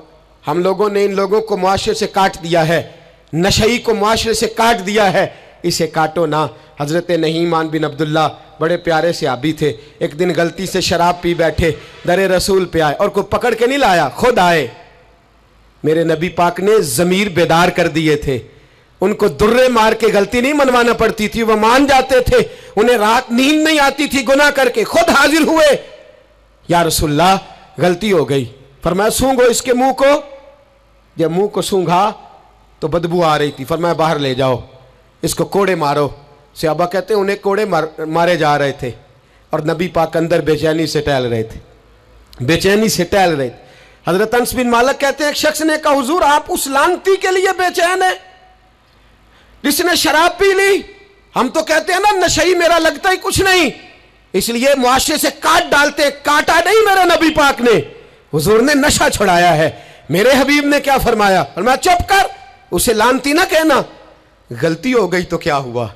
ہم لوگوں نے ان لوگوں کو معاشرے سے کاٹ دیا ہے, نشئی کو معاشرے سے کاٹ دیا ہے. اسے کاٹو نہ. حضرت نعمان بن عبداللہ بڑے پیارے صحابی تھے. ایک دن غلطی سے شراب پی بیٹھے, در رسول پہ آئے, اور کوئی پکڑ کے نہیں لایا, خود آئے. میرے نبی پاک نے ضمیر بیدار کر دیے تھے. ان کو درے مار کے غلطی نہیں منوانا پڑتی تھی, وہ مان جاتے تھے. انہیں رات نیند نہیں آتی تھی گناہ کر کے, خود حاضر ہوئے. یا رسول اللہ غلطی ہو گئی. فرمایا سونگو اس کے منہ کو. جب منہ کو سونگھا تو بدبو آ رہی تھی. فرمایا باہر لے جاؤ, اس کو کوڑے مارو. صحابہ کہتے ہیں انہیں کوڑے مارے جا رہے تھے اور نبی پاک اندر بے چینی سے ٹہل رہے تھے, بے چینی سے ٹہل رہے تھے. حضرت انس بن مالک کہتے ہیں ایک شخص نے کہا حضور آپ اس لعنتی کے لیے بے چین ہیں جس نے شراب پی لی؟ ہم تو کہتے ہیں نا نشئی میرا لگتا ہی کچھ نہیں, اس لیے معاشرے سے کاٹ ڈالتے. کاٹا نہیں میرے نبی پاک نے, حضور نے نشہ چھڑایا ہے. میرے حبیب نے کیا فرمایا؟ فرمایا چپ کر, اسے لعنتی نہ کہنا. غلطی ہو گئی تو کیا ہوا,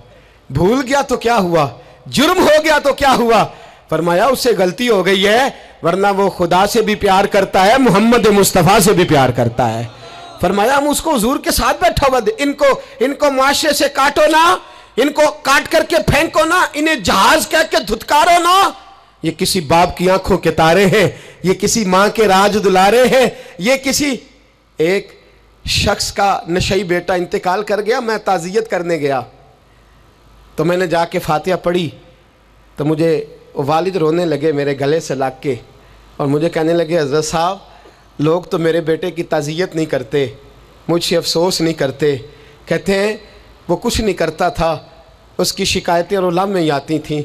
بھول گیا تو کیا ہوا, جرم ہو گیا تو کیا ہوا؟ فرمایا اس سے غلطی ہو گئی ہے, ورنہ وہ خدا سے بھی پیار کرتا ہے, محمد مصطفیٰ سے بھی پیار کرتا ہے. فرمایا ہم اس کو حضور کے ساتھ بیٹھا ہوا دے. ان کو معاشرے سے کاٹو نہ, ان کو کاٹ کر کے پھینکو نہ, انہیں جہاز کہہ کے دھتکارو نہ. یہ کسی باپ کی آنکھوں کے تارے ہیں, یہ کسی ماں کے راج دلارے ہیں, یہ کسی ایک شخص کا نشئی بیٹا انتقال کر گیا. میں تعزیت کرنے گیا تو میں نے جا کے فاتحہ پڑھی تو مجھے والد رونے لگے میرے گلے سے لگ کے, اور مجھے کہنے لگے حضرت صاحب لوگ تو میرے بیٹے کی تعزیت نہیں کرتے, مجھ سے افسوس نہیں کرتے. کہتے ہیں وہ کچھ نہیں کرتا تھا, اس کی شکایتیں اور علم میں ہی آتی تھیں,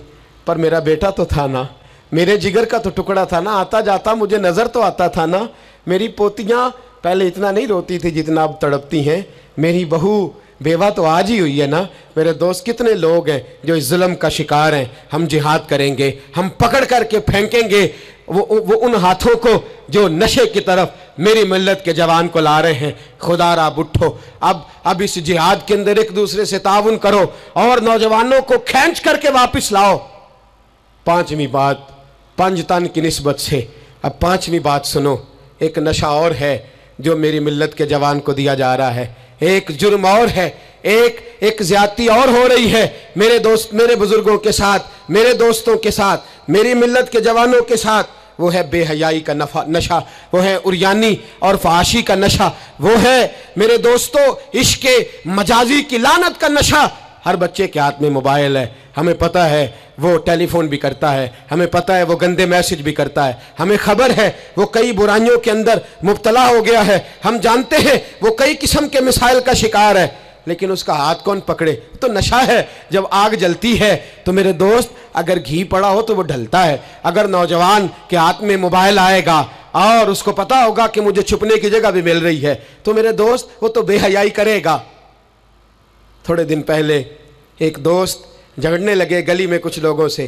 پر میرا بیٹا تو تھا نا, میرے جگر کا تو ٹکڑا تھا نا, آتا جاتا مجھے نظر تو آتا تھا نا. میری پوتیاں پہلے اتنا نہیں روتی تھی جتنا اب تڑپتی ہیں, میری بہو بیوہ تو آج ہی ہوئی ہے نا. میرے دوست کتنے لوگ ہیں جو اس ظلم کا شکار ہیں. ہم جہاد کریں گے, ہم پکڑ کر کے پھینکیں گے وہ ان ہاتھوں کو جو نشے کی طرف میری ملت کے جوان کو لا رہے ہیں. خدا را اٹھو, اب اس جہاد کے اندر ایک دوسرے سے تعاون کرو اور نوجوانوں کو کھینچ کر کے واپس لاؤ. پانچویں بات پنجتن کی نسبت سے, اب پانچویں بات سنو. ایک نشہ اور ہے جو میری ملت کے جوان کو دیا جا رہا ہے, ایک جرم اور ہے, ایک زیادتی اور ہو رہی ہے میرے دوست, میرے بزرگوں کے ساتھ, میرے دوستوں کے ساتھ, میری ملت کے جوانوں کے ساتھ. وہ ہے بے حیائی کا نشہ, وہ ہے عریانی اور فحاشی کا نشہ, وہ ہے میرے دوستوں عشق مجازی کی لعنت کا نشہ. ہر بچے کے ہاتھ میں موبائل ہے, ہمیں پتہ ہے وہ ٹیلی فون بھی کرتا ہے, ہمیں پتہ ہے وہ گندے میسج بھی کرتا ہے, ہمیں خبر ہے وہ کئی برائیوں کے اندر مبتلا ہو گیا ہے, ہم جانتے ہیں وہ کئی قسم کے مسائل کا شکار ہے. لیکن اس کا ہاتھ کون پکڑے؟ تو نشہ ہے. جب آگ جلتی ہے تو میرے دوست اگر گھی پڑا ہو تو وہ ڈھلتا ہے. اگر نوجوان کے ہاتھ میں موبائل آئے گا, اور اس کو پتا ہوگا کہ مجھے چھپنے کی جگہ بھی مل رہی ہے، تو میرے دوست وہ تو بے حیائی کرے گا۔ تھوڑے دن پہلے ایک دوست جھگڑنے لگے گلی میں کچھ لوگوں سے،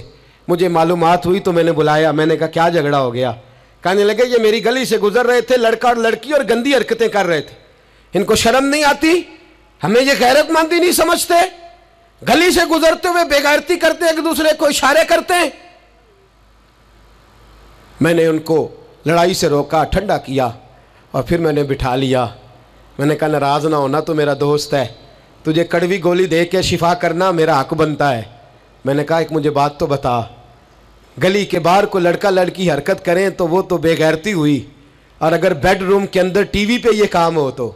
مجھے معلومات ہوئی تو میں نے بلایا، میں نے کہا کیا جھگڑا ہو گیا؟ کہنے لگے یہ میری گلی سے گزر رہے تھے لڑکا اور لڑکی اور گندی حرکتیں کر رہے تھے، ان کو شرم نہیں آتی؟ ہمیں یہ غیرت مندی نہیں سمجھتے؟ گلی سے گزرتے ہوئے بے غیرتی کرتے ایک دوسرے کو اشارے کرتے ہیں۔ میں نے ان کو لڑائی سے روکا، ٹھنڈا کیا اور پھر میں نے بٹھا لیا۔ میں نے کہا ناراض نہ ہونا، تو میرا دوست ہے، تجھے کڑوی گولی دے کے شفا کرنا میرا حق بنتا ہے۔ میں نے کہا ایک مجھے بات تو بتا، گلی کے باہر کو لڑکا لڑکی حرکت کریں تو وہ تو بے غیرتی ہوئی، اور اگر بیڈ روم کے اندر ٹی وی پہ یہ کام ہو تو،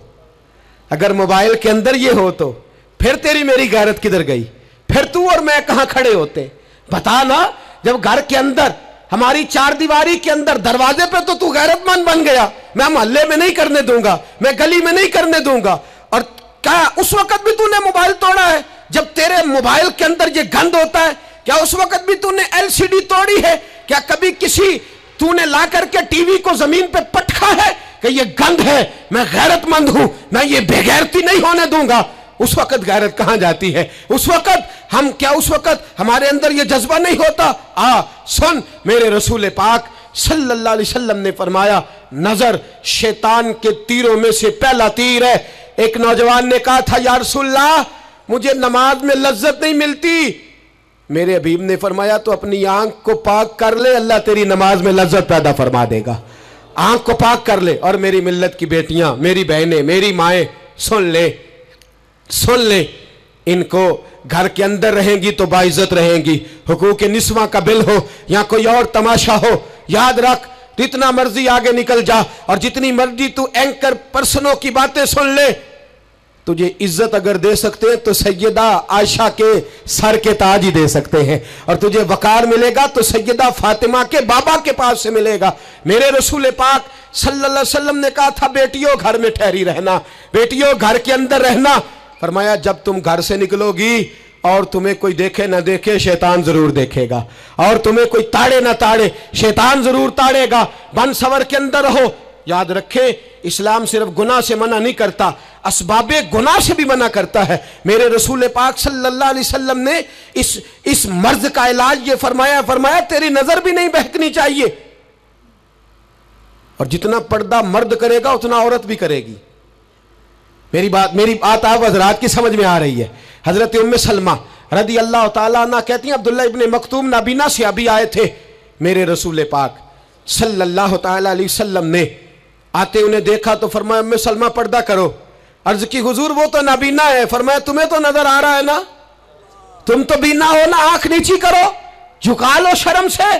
اگر موبائل کے اندر یہ ہو تو پھر تیری میری غیرت کدھر گئی؟ پھر تو اور میں کہاں کھڑے ہوتے؟ بتا نا، جب گھر کے اندر ہماری چار دیواری کے اندر دروازے پہ تو غیرت مند بن گیا، میں محلے میں نہیں کرنے دوں گا، میں گلی میں نہیں کرنے دوں گا۔ اور کیا اس وقت بھی تو نے موبائل توڑا ہے جب تیرے موبائل کے اندر یہ گند ہوتا ہے؟ کیا اس وقت بھی تو نے ایل سی ڈی توڑی ہے؟ کیا کبھی کسی تو نے لا کر کے ٹی وی کو زمین پہ پٹکا ہے کہ یہ گند ہے، میں غیرت مند ہوں، میں یہ بے غیرتی نہیں ہونے دوں گا؟ اس وقت غیرت کہاں جاتی ہے؟ اس وقت ہمارے اندر یہ جذبہ نہیں ہوتا؟ سن، میرے رسول پاک صلی اللہ علیہ وسلم نے فرمایا نظر شیطان کے تیروں میں سے پہلا تیر ہے۔ ایک نوجوان نے کہا تھا یا رسول اللہ مجھے نماز میں لذت نہیں ملتی، میرے حبیب نے فرمایا تو اپنی آنکھ کو پاک کر لے، اللہ تیری نماز میں لذت پیدا فرما دے گا۔ آنکھ کو پاک کر لے۔ اور میری ملت کی بیٹیاں، میری بہنیں، میری مائیں، سن لے، ان کو گھر کے اندر رہیں گی تو باعزت رہیں گی۔ حقوق نسواں کا بل ہو یا کوئی اور تماشا ہو، یاد رکھ جتنا مرضی آگے نکل جا اور جتنی مرضی تو اینکر پرسنوں کی باتیں سن لے، تجھے عزت اگر دے سکتے ہیں تو سیدہ عائشہ کے سر کے تاج ہی دے سکتے ہیں، اور تجھے وقار ملے گا تو سیدہ فاطمہ کے بابا کے پاس سے ملے گا۔ میرے رسول پاک صلی اللہ علیہ وسلم نے کہا تھا بیٹیوں گھر میں ٹھہری رہنا، بیٹیوں گھر کے اندر رہنا۔ فرمایا جب تم گھر سے نکلو گی اور تمہیں کوئی دیکھے نہ دیکھے شیطان ضرور دیکھے گا، اور تمہیں کوئی تاڑے نہ تاڑے شیطان ضرور تاڑے گا۔ بن سور کے اندر رہو۔ یاد رکھیں اسلام صرف گناہ سے منع نہیں کرتا، اسباب گناہ سے بھی منع کرتا ہے۔ میرے رسول پاک صلی اللہ علیہ وسلم نے اس مرض کا علاج یہ فرمایا تیری نظر بھی نہیں بہکنی چاہیے، اور جتنا پردہ مرد کرے گا اتنا عورت بھی کرے گی۔ میری بات آپ حضرات کی سمجھ میں آ رہی ہے؟ حضرت ام سلمہ رضی اللہ تعالیٰ عنہ کہتی ہیں عبداللہ ابن مکتوم نابینا سے ابھی آئے تھے، میرے رسول پاک صلی اللہ تعالیٰ علیہ وسلم نے آتے انہیں دیکھا تو فرمایا ام سلمہ پردہ کرو۔ عرض کی حضور وہ تو نابینا ہے۔ فرمایا تمہیں تو نظر آ رہا ہے نا، تم تو بینا ہو نا، آنکھ نیچی کرو، جھکا لو شرم سے۔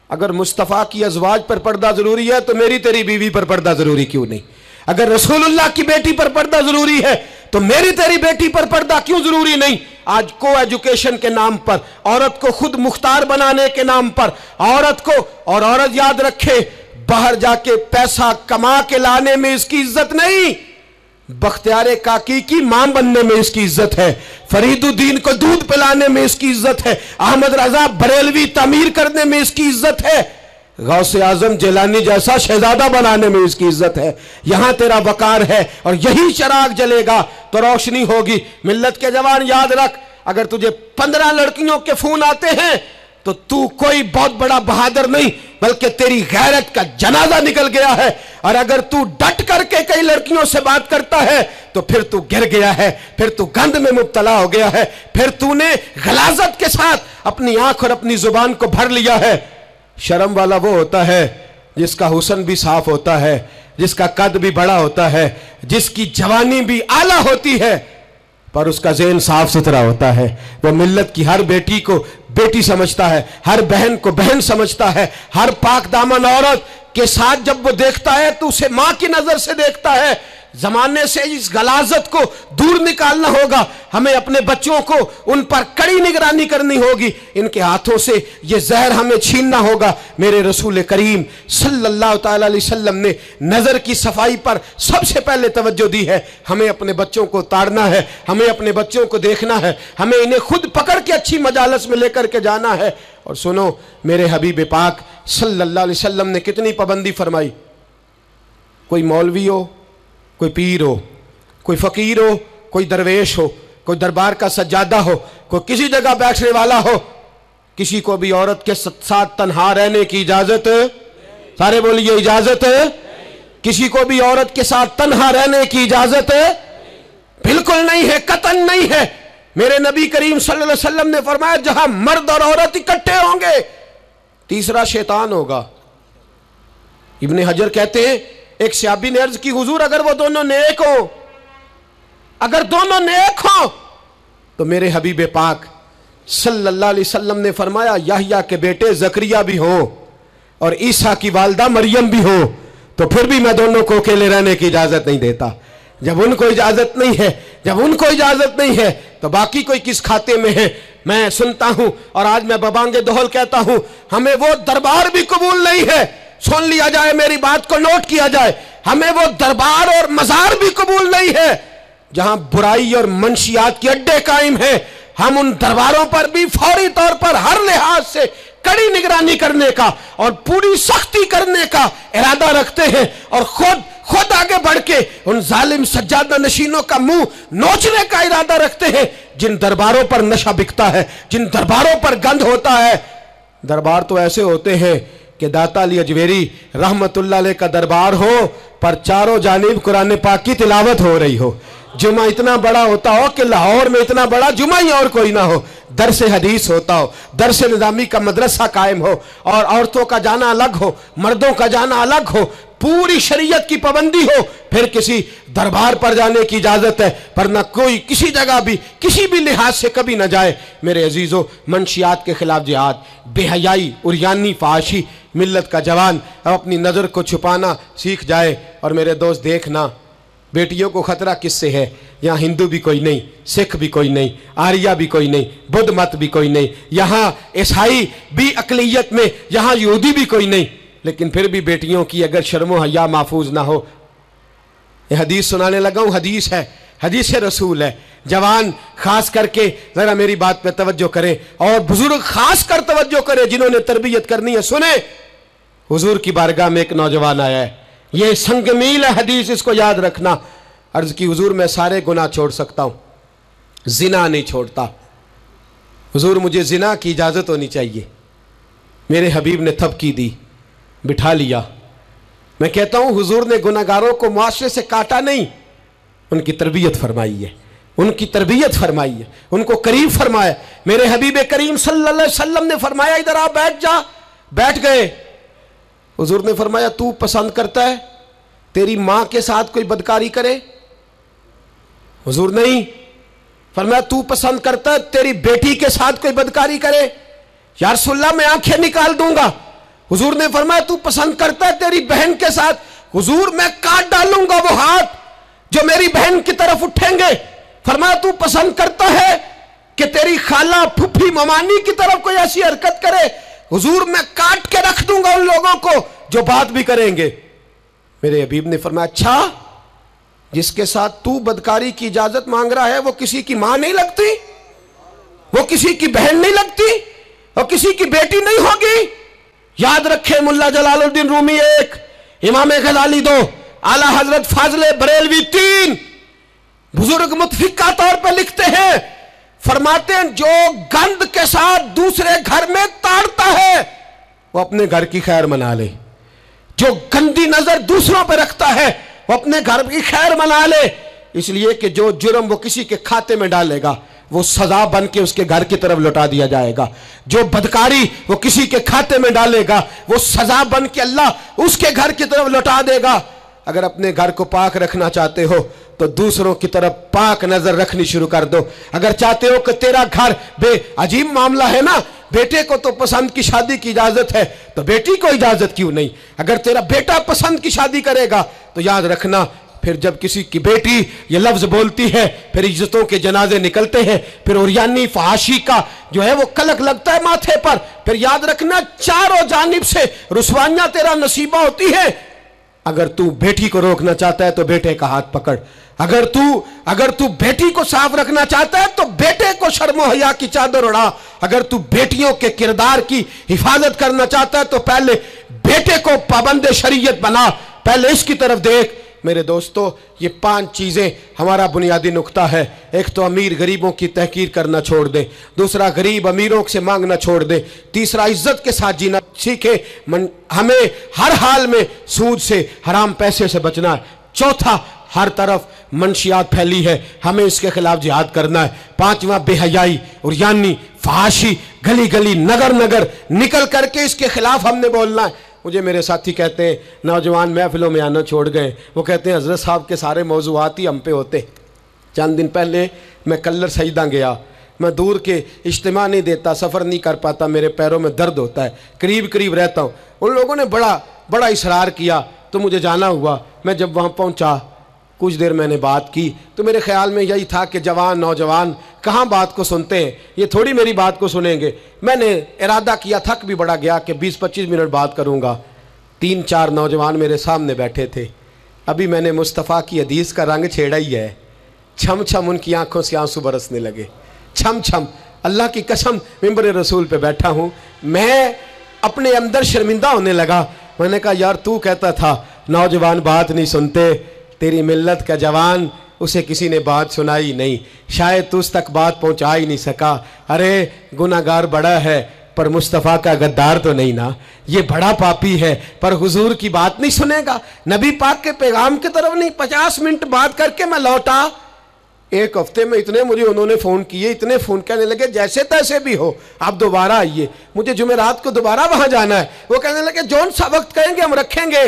اگر مصطفیٰ کی ازواج پر پردہ ضروری ہے تو میری تیری بیوی پر پردہ ضروری کیوں نہیں؟ اگر رسول اللہ کی بیٹی پر پردہ ضروری ہے تو میری تیری بیٹی پر پردہ کیوں ضروری نہیں؟ آج کو ایجوکیشن کے نام پر، عورت کو خود مختار بنانے کے نام پر عورت کو، اور عورت یاد رکھے باہر جا کے پیسہ کما کے لانے میں اس کی عزت نہیں، بختیار کاکی کی ماں بننے میں اس کی عزت ہے، فرید الدین کو دودھ پلانے میں اس کی عزت ہے، احمد رضا بریلوی تعمیر کرنے میں اس کی عزت ہے، غوث اعظم جیلانی جیسا شہزادہ بنانے میں اس کی عزت ہے۔ یہاں تیرا وقار ہے اور یہی چراغ جلے گا تو روشنی ہوگی۔ ملت کے جوان یاد رکھ، اگر تجھے 15 لڑکیوں کے فون آتے ہیں تو تو کوئی بہت بڑا بہادر نہیں، بلکہ تیری غیرت کا جنازہ نکل گیا ہے، اور اگر تو ڈٹ کر کے کئی لڑکیوں سے بات کرتا ہے تو پھر تو گر گیا ہے، پھر تو گند میں مبتلا ہو گیا ہے، پھر تو نے غلاظت کے ساتھ اپنی آنکھ اور اپنی زبان کو بھر لیا ہے۔ شرم والا وہ ہوتا ہے جس کا حسن بھی صاف ہوتا ہے، جس کا قد بھی بڑا ہوتا ہے، جس کی جوانی بھی اعلیٰ ہوتی ہے، پر اس کا ذہن صاف ستھرا ہوتا ہے۔ وہ ملت کی ہر بیٹی کو بیٹی سمجھتا ہے، ہر بہن کو بہن سمجھتا ہے، ہر پاک دامن عورت کے ساتھ جب وہ دیکھتا ہے تو اسے ماں کی نظر سے دیکھتا ہے۔ زمانے سے اس غلاظت کو دور نکالنا ہوگا، ہمیں اپنے بچوں کو ان پر کڑی نگرانی کرنی ہوگی، ان کے ہاتھوں سے یہ زہر ہمیں چھیننا ہوگا۔ میرے رسول کریم صلی اللہ تعالیٰ علیہ وسلم نے نظر کی صفائی پر سب سے پہلے توجہ دی ہے۔ ہمیں اپنے بچوں کو تاڑنا ہے، ہمیں اپنے بچوں کو دیکھنا ہے، ہمیں انہیں خود پکڑ کے اچھی مجالس میں لے کر کے جانا ہے۔ اور سنو، میرے حبیب پاک सल्लल्लाहु अलैहि वसल्लम ने कितनी पाबंदी फरमाई। कोई मौलवी हो, कोई पीर हो, कोई फ़कीर हो, कोई दरवेश हो, कोई दरबार का सज्जादा हो, कोई किसी जगह बैठने वाला हो, किसी को भी औरत के साथ तन्हा रहने की इजाज़त, सारे बोलिए इजाज़त, किसी को भी औरत के साथ तन्हा रहने की इजाज़त बिल्कुल नहीं है, कतन नहीं है। मेरे नबी करीम सल्लल्लाहु अलैहि वसल्लम ने फरमाया जहां मर्द और औरत इकट्ठे होंगे तीसरा शैतान होगा। इब्ने हजर कहते हैं एक सहाबी ने अर्ज की हुजूर अगर वो दोनों नेक हो, अगर दोनों नेक हो तो मेरे हबीब पाक सल्लल्लाहु अलैहि वसल्लम ने फरमाया याहया के बेटे जकरिया भी हो और ईसा की वालदा मरियम भी हो तो फिर भी मैं दोनों को अकेले रहने की इजाजत नहीं देता। जब उनको इजाजत नहीं है, जब उनको इजाजत नहीं है तो बाकी कोई किस खाते में है। मैं सुनता हूं और आज मैं बबांगे दोहल कहता हूं हमें वो दरबार भी कबूल नहीं है। सुन लिया जाए, मेरी बात को नोट किया जाए, हमें वो दरबार और मजार भी कबूल नहीं है जहां बुराई और मंशियात के अड्डे कायम है। हम उन दरबारों पर भी फौरी तौर पर हर लिहाज से कड़ी निगरानी करने का और पूरी सख्ती करने का इरादा रखते हैं और खुद आगे बढ़ के उन जालिम सज्जादा नशीनों का मुंह नोचने का इरादा रखते हैं जिन दरबारों पर नशा बिकता है, जिन दरबारों पर गंद होता है। दरबार तो ऐसे होते हैं कि दाता अली अजमेरी रहमतुल्लाह अलैह का दरबार हो पर चारों जानिब कुरान पाक की तिलावत हो रही हो। जुमा इतना बड़ा होता हो कि लाहौर में इतना बड़ा जुमा ही और कोई ना हो, दरस हदीस होता हो, दरस निज़ामी का मदरसा कायम हो और औरतों का जाना अलग हो, मर्दों का जाना अलग हो, पूरी शरीयत की पाबंदी हो, फिर किसी दरबार पर जाने की इजाजत है पर न कोई किसी जगह भी किसी भी लिहाज से कभी न जाए। मेरे अजीजों, मंशियात के खिलाफ जिहाद, बेहयाई, उरियानी, फाहशी, मिल्लत का जवान अब अपनी नज़र को छुपाना सीख जाए। और मेरे दोस्त देखना, बेटियों को खतरा किससे है? यहाँ हिंदू भी कोई नहीं, सिख भी कोई नहीं, आर्या भी कोई नहीं, बुद्ध मत भी कोई नहीं, यहाँ ईसाई भी अकलियत में, यहाँ यहूदी भी कोई नहीं, लेकिन फिर भी बेटियों की अगर शर्मो हया महफूज ना हो। ये हदीस सुनाने लगा हूँ, हदीस है, हदीस रसूल है। जवान खास करके जरा मेरी बात पे तवज्जो करें और बुजुर्ग खास कर तवज्जो करें जिन्होंने तरबियत करनी है। सुने, हुजूर की बारगाह में एक नौजवान आया है, ये संगमील है हदीस, इसको याद रखना। अर्ज की हुजूर मैं सारे गुनाह छोड़ सकता हूँ, जिना नहीं छोड़ता। हुजूर मुझे जिना की इजाज़त होनी चाहिए। मेरे हबीब ने थपकी दी, बिठा लिया। मैं कहता हूँ हुजूर ने गुनाहगारों को मुआशरे से काटा नहीं, उनकी तरबियत फरमाई है, उनकी तरबियत फरमाई है, उनको करीब फरमाया। मेरे हबीब करीम सल्लल्लाहु अलैहि वसल्लम ने फरमाया इधर आ, बैठ जा। बैठ गए। हुजूर ने फरमाया तू पसंद करता है तेरी मां के साथ कोई बदकारी करे? हुजूर नहीं। फरमाया तू पसंद करता है तेरी बेटी के साथ कोई बदकारी करे? या रसूलल्लाह मैं आंखें निकाल दूंगा। हुजूर ने फरमाया तू पसंद करता है तेरी बहन के साथ? हुजूर मैं काट डालूंगा वो हाथ जो मेरी बहन की तरफ उठेंगे। फरमाया तू पसंद करता है कि तेरी खाला, फुफी, ममानी की तरफ कोई ऐसी हरकत करे? हुजूर मैं काट के रख दूंगा उन लोगों को जो बात भी करेंगे। मेरे हबीब ने फरमाया अच्छा, जिसके साथ तू बदकारी की इजाजत मांग रहा है वो किसी की मां नहीं लगती, वो किसी की बहन नहीं लगती, वो किसी की बेटी नहीं होगी? याद रखे, मुल्ला जलालुद्दीन रूमी 1, इमाम गजाली 2, आला हजरत फाजले बरेलवी 3, बुजुर्ग मुतफिका तौर पर लिखते हैं, फरमाते हैं जो गंद के साथ दूसरे घर में ताड़ता है वो अपने घर की खैर मना ले। जो गंदी नजर दूसरों पर रखता है वो अपने घर की खैर मना ले। इसलिए कि जो जुर्म वो किसी के खाते में डालेगा वो सजा बन के उसके घर की तरफ लौटा दिया जाएगा। जो बदकारी वो किसी के खाते में डालेगा वो सजा बन के अल्लाह उसके घर की तरफ लौटा देगा। अगर अपने घर को पाक रखना चाहते हो तो दूसरों की तरफ पाक नजर रखनी शुरू कर दो। अगर चाहते हो कि तेरा घर अजीब मामला है ना, बेटे को तो पसंद की शादी की इजाजत है तो बेटी को इजाजत क्यों नहीं? अगर तेरा बेटा पसंद की शादी करेगा तो याद रखना फिर जब किसी की बेटी ये लफ्ज बोलती है फिर इज्जतों के जनाजे निकलते हैं, फिर उरियानी फहाशी का जो है वो कलक लगता है माथे पर। फिर याद रखना चारों जानिब से रुसवाइयां तेरा नसीबा होती है। अगर तू बेटी को रोकना चाहता है तो बेटे का हाथ पकड़, अगर तू बेटी को साफ रखना चाहता है तो बेटे को शर्म और हया की चादर उड़ा। अगर तू बेटियों के किरदार की हिफाजत करना चाहता है तो पहले बेटे को पाबंद शरीयत बना, पहले इसकी तरफ देख। मेरे दोस्तों, ये 5 चीजें हमारा बुनियादी नुक्ता है। एक तो अमीर गरीबों की तहकीर करना छोड़ दे, दूसरा गरीब अमीरों से मांगना छोड़ दे, तीसरा इज्जत के साथ जीना सीखे, हमें हर हाल में सूद से हराम पैसे से बचना है, चौथा हर तरफ मंशियात फैली है, हमें इसके खिलाफ जिहाद करना है, पांचवा बेहयाई और यानी फहाशी गली गली नगर नगर निकल करके इसके खिलाफ हमने बोलना है। मुझे मेरे साथी कहते हैं नौजवान महफिलों में आना छोड़ गए, वो कहते हैं हज़रत साहब के सारे मौज़ूआत ही हम पे होते। चंद दिन पहले मैं कल्लर सईदा गया, मैं दूर के इज्तिमा नहीं देता, सफ़र नहीं कर पाता, मेरे पैरों में दर्द होता है, करीब करीब रहता हूँ। उन लोगों ने बड़ा इसरार किया तो मुझे जाना हुआ। मैं जब वहाँ पहुँचा, कुछ देर मैंने बात की तो मेरे ख्याल में यही था कि जवान नौजवान कहाँ बात को सुनते हैं, ये थोड़ी मेरी बात को सुनेंगे। मैंने इरादा किया, थक भी बड़ा गया कि 20-25 मिनट बात करूँगा। 3-4 नौजवान मेरे सामने बैठे थे। अभी मैंने मुस्तफ़ा की हदीस का रंग छेड़ा ही है। छम छम उनकी आंखों से आंसू बरसने लगे, छम छम। अल्लाह की कसम, मिंबर रसूल पे बैठा हूँ, मैं अपने अंदर शर्मिंदा होने लगा। मैंने कहा यार, तू कहता था नौजवान बात नहीं सुनते, तेरी मिल्लत का जवान, उसे किसी ने बात सुनाई नहीं, शायद तुझ तक बात पहुंचा ही नहीं सका। अरे गुनाहगार बड़ा है पर मुस्तफ़ा का गद्दार तो नहीं ना, ये बड़ा पापी है पर हुजूर की बात नहीं सुनेगा, नबी पाक के पैगाम की तरफ नहीं। 50 मिनट बात करके मैं लौटा। एक हफ्ते में इतने मुझे उन्होंने फ़ोन किए, इतने फ़ोन करने लगे जैसे तैसे भी हो आप दोबारा आइए, मुझे जुमेरात को दोबारा वहाँ जाना है। वो कहने लगे जौन सा वक्त कहेंगे हम रखेंगे,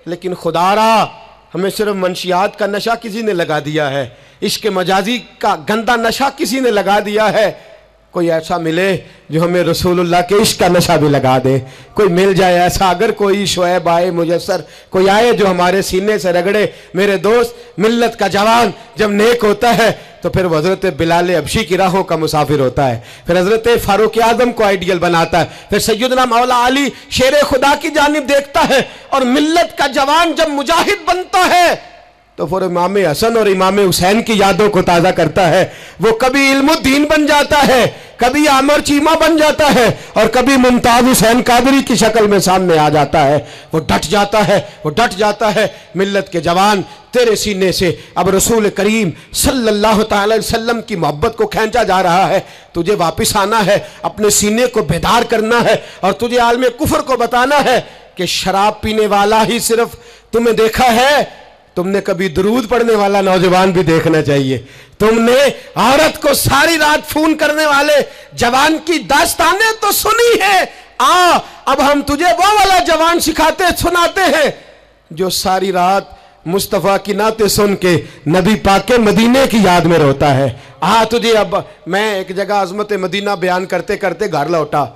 लेकिन खुदारा हमें सिर्फ मंशियात का नशा किसी ने लगा दिया है, इश्क मजाजी का गंदा नशा किसी ने लगा दिया है। कोई ऐसा मिले जो हमें रसूलुल्लाह के इश्क का नशा भी लगा दे, कोई मिल जाए ऐसा। अगर कोई शोएब आए मुयस्सर, कोई आए जो हमारे सीने से रगड़े। मेरे दोस्त, मिल्लत का जवान जब नेक होता है तो फिर वो हज़रत बिलाल हबशी की राहों का मुसाफिर होता है, फिर हज़रत फारूक आज़म को आइडियल बनाता है, फिर सैयदना मौला अली शेर खुदा की जानिब देखता है। और मिल्लत का जवान जब मुजाहिद बनता है तो फिर इमाम हसन और इमाम हुसैन की यादों को ताज़ा करता है। वो कभी इल्मुद्दीन बन जाता है, कभी आमर चीमा बन जाता है, और कभी मुमताज़ हुसैन कादरी की शक्ल में सामने आ जाता है। वो डट जाता है, वो डट जाता है। मिल्लत के जवान, तेरे सीने से अब रसूल करीम सल्लल्लाहु अलैहि वसल्लम की मोहब्बत को खींचा जा रहा है। तुझे वापस आना है, अपने सीने को बेदार करना है, और तुझे आलम कुफर को बताना है कि शराब पीने वाला ही सिर्फ तुम्हें देखा है, तुमने कभी दरूद पढ़ने वाला नौजवान भी देखना चाहिए। तुमने औरत को सारी रात फोन करने वाले जवान की दास्तानें तो सुनी है। अब हम तुझे वो वाला जवान सुनाते हैं जो सारी रात मुस्तफ़ा की नाते सुन के नबी पाक के मदीने की याद में रोता है। तुझे अब मैं एक जगह अज़मत मदीना बयान करते करते घर लौटा,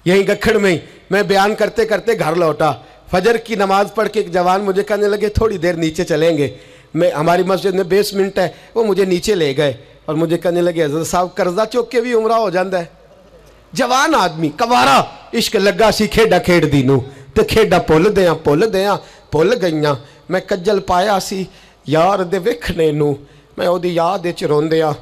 यहीं गखड़ में ही मैं बयान करते करते घर लौटा। फजर की नमाज पढ़ के एक जवान मुझे कहने लगे थोड़ी देर नीचे चलेंगे। मैं, हमारी मस्जिद में बेसमेंट है, वो मुझे नीचे ले गए और मुझे कहने लगे हज़रत साहब कर्जा चुक के भी उमरा हो जाता है। जवान आदमी कवारा, इश्क लगा सी खेडा खेड दी नू ते खेडा भुल गईयां। मैं कज्जल पाया सी यार दे वेखने नू, मैं ओदी याद विच रोंदिया।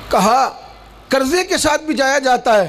कहा कर्जे के साथ भी जाया जाता है।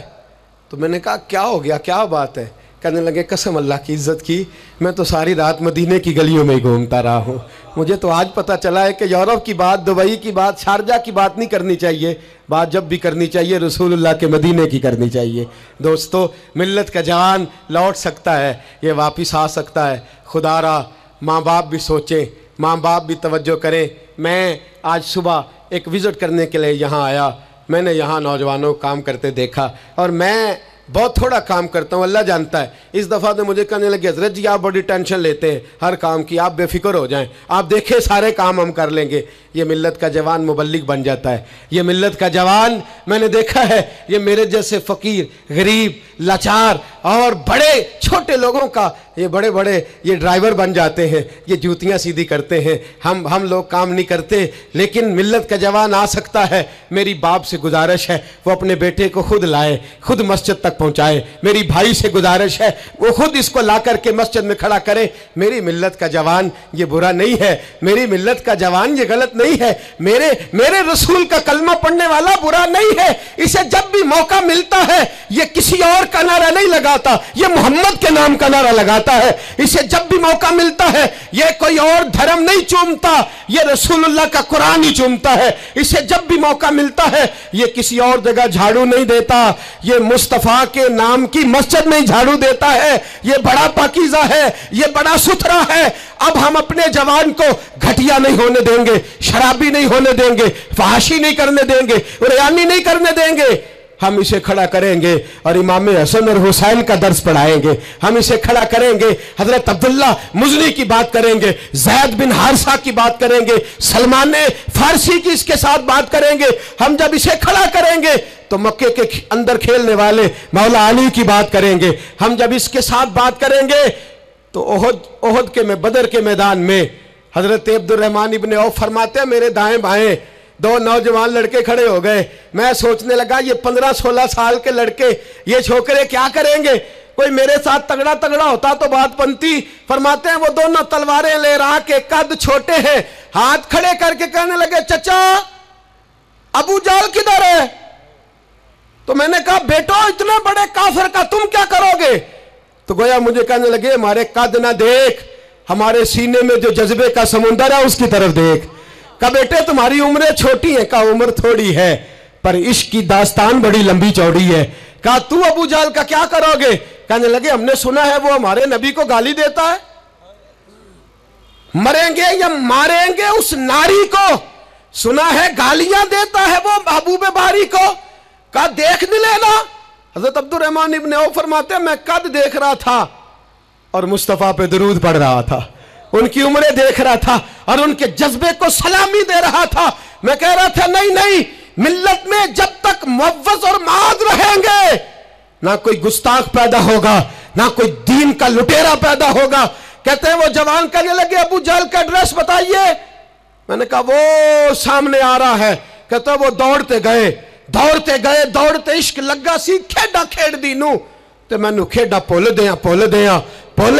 तो मैंने कहा क्या हो गया, क्या बात है? कहने लगे कसम अल्लाह की इज़्ज़त की, मैं तो सारी रात मदीने की गलियों में ही घूमता रहा हूँ। मुझे तो आज पता चला है कि यूरोप की बात, दुबई की बात, शारजा की बात नहीं करनी चाहिए। बात जब भी करनी चाहिए रसूलुल्लाह के मदीने की करनी चाहिए। दोस्तों, मिल्लत का जवान लौट सकता है, ये वापस आ सकता है। खुदारा माँ बाप भी सोचें, माँ बाप भी तवज्जो करें। मैं आज सुबह एक विज़िट करने के लिए यहाँ आया, मैंने यहाँ नौजवानों को काम करते देखा, और मैं बहुत थोड़ा काम करता हूँ, अल्लाह जानता है। इस दफ़ा तो मुझे कहने लगे हज़रत जी आप बड़ी टेंशन लेते हैं हर काम की, आप बेफिक्र हो जाएं, आप देखें सारे काम हम कर लेंगे। ये मिल्लत का जवान मुबल्लिग बन जाता है। ये मिल्लत का जवान मैंने देखा है, ये मेरे जैसे फ़कीर, गरीब, लाचार और बड़े छोटे लोगों का ये बड़े बड़े ये ड्राइवर बन जाते हैं, ये जूतियाँ सीधी करते हैं। हम लोग काम नहीं करते, लेकिन मिल्लत का जवान आ सकता है। मेरी बाप से गुजारिश है वो अपने बेटे को खुद लाए, खुद मस्जिद तक पहुँचाए। मेरी भाई से गुजारिश है वो खुद इसको ला करके मस्जिद में खड़ा करे। मेरी मिल्लत का जवान ये बुरा नहीं है, मेरी मिल्लत का जवान ये गलत नहीं है, मेरे रसूल का कलमा पढ़ने वाला बुरा नहीं है। इसे जब भी मौका मिलता है ये किसी और का नारा नहीं लगाता, ये मोहम्मद के नाम का नारा लगाता है। इसे जब भी मौका मिलता है ये कोई और धर्म नहीं चूमता, ये रसूलुल्लाह का कुरान ही चूमता है। इसे जब भी मौका मिलता है ये किसी और जगह झाड़ू नहीं देता, ये मुस्तफा के नाम की मस्जिद में ही झाड़ू देता है। ये बड़ा पाकीज़ा है, ये बड़ा सुथरा है। अब हम अपने जवान को घटिया नहीं होने देंगे, शराबी नहीं होने देंगे, फहाशी नहीं करने देंगे, रियानी नहीं करने देंगे। हम इसे खड़ा करेंगे और इमाम हसन और हुसैन का दर्स पढ़ाएंगे। हम इसे खड़ा करेंगे, हजरत अब्दुल्ला मुज़नी की बात करेंगे, ज़ैद बिन हारिसा की बात करेंगे, सलमान फारसी की इसके साथ बात करेंगे। हम जब इसे खड़ा करेंगे तो मक्के के अंदर खेलने वाले मौला अली की बात करेंगे। हम जब इसके साथ बात करेंगे तो ओहद के में बदर के मैदान में हजरत अब्दुर्रहमान इब्ने औफ फरमाते हैं मेरे दाएं बाएं दो नौजवान लड़के खड़े हो गए। मैं सोचने लगा ये 15-16 साल के लड़के, ये छोकरे क्या करेंगे? कोई मेरे साथ तगड़ा तगड़ा होता तो बात बनती। फरमाते हैं वो दोनों तलवारें ले रहा के कद छोटे हैं, हाथ खड़े करके कहने लगे चचा अबू जाल किधर है? तो मैंने कहा बेटो इतने बड़े काफिर का तुम क्या करोगे? तो गोया मुझे कहने लगे हमारे कद ना देख, हमारे सीने में जो जज्बे का समुंदर है उसकी तरफ देख। कहा बेटे तुम्हारी उम्रें छोटी है, का उम्र थोड़ी है पर इश्क की दास्तान बड़ी लंबी चौड़ी है। कहा तू अबू जाल का क्या करोगे? कहने लगे हमने सुना है वो हमारे नबी को गाली देता है, मरेंगे या मारेंगे उस नारी को, सुना है गालियां देता है वो महबूब बारी को। कहा देख नहीं लेना। हजरत अब्दुर्रहमान इब्ने औफ फरमाते मैं कद देख रहा था और मुस्तफा पे दरूद पढ़ रहा था, उनकी उम्रें देख रहा था और उनके जज्बे को सलामी दे रहा था। मैं कह रहा था नहीं नहीं, मिल्लत में जब तक मुअव्वज़ और माद रहेंगे ना कोई गुस्ताख पैदा होगा, ना कोई दीन का लुटेरा पैदा होगा। कहते हैं वो जवान कहने लगे अबू जहल का एड्रेस बताइए। मैंने कहा वो सामने आ रहा है। कहता वो दौड़ते गए दौड़ते इश्क लगा सी खेडा खेड दी नू ते मैनू खेडा भुल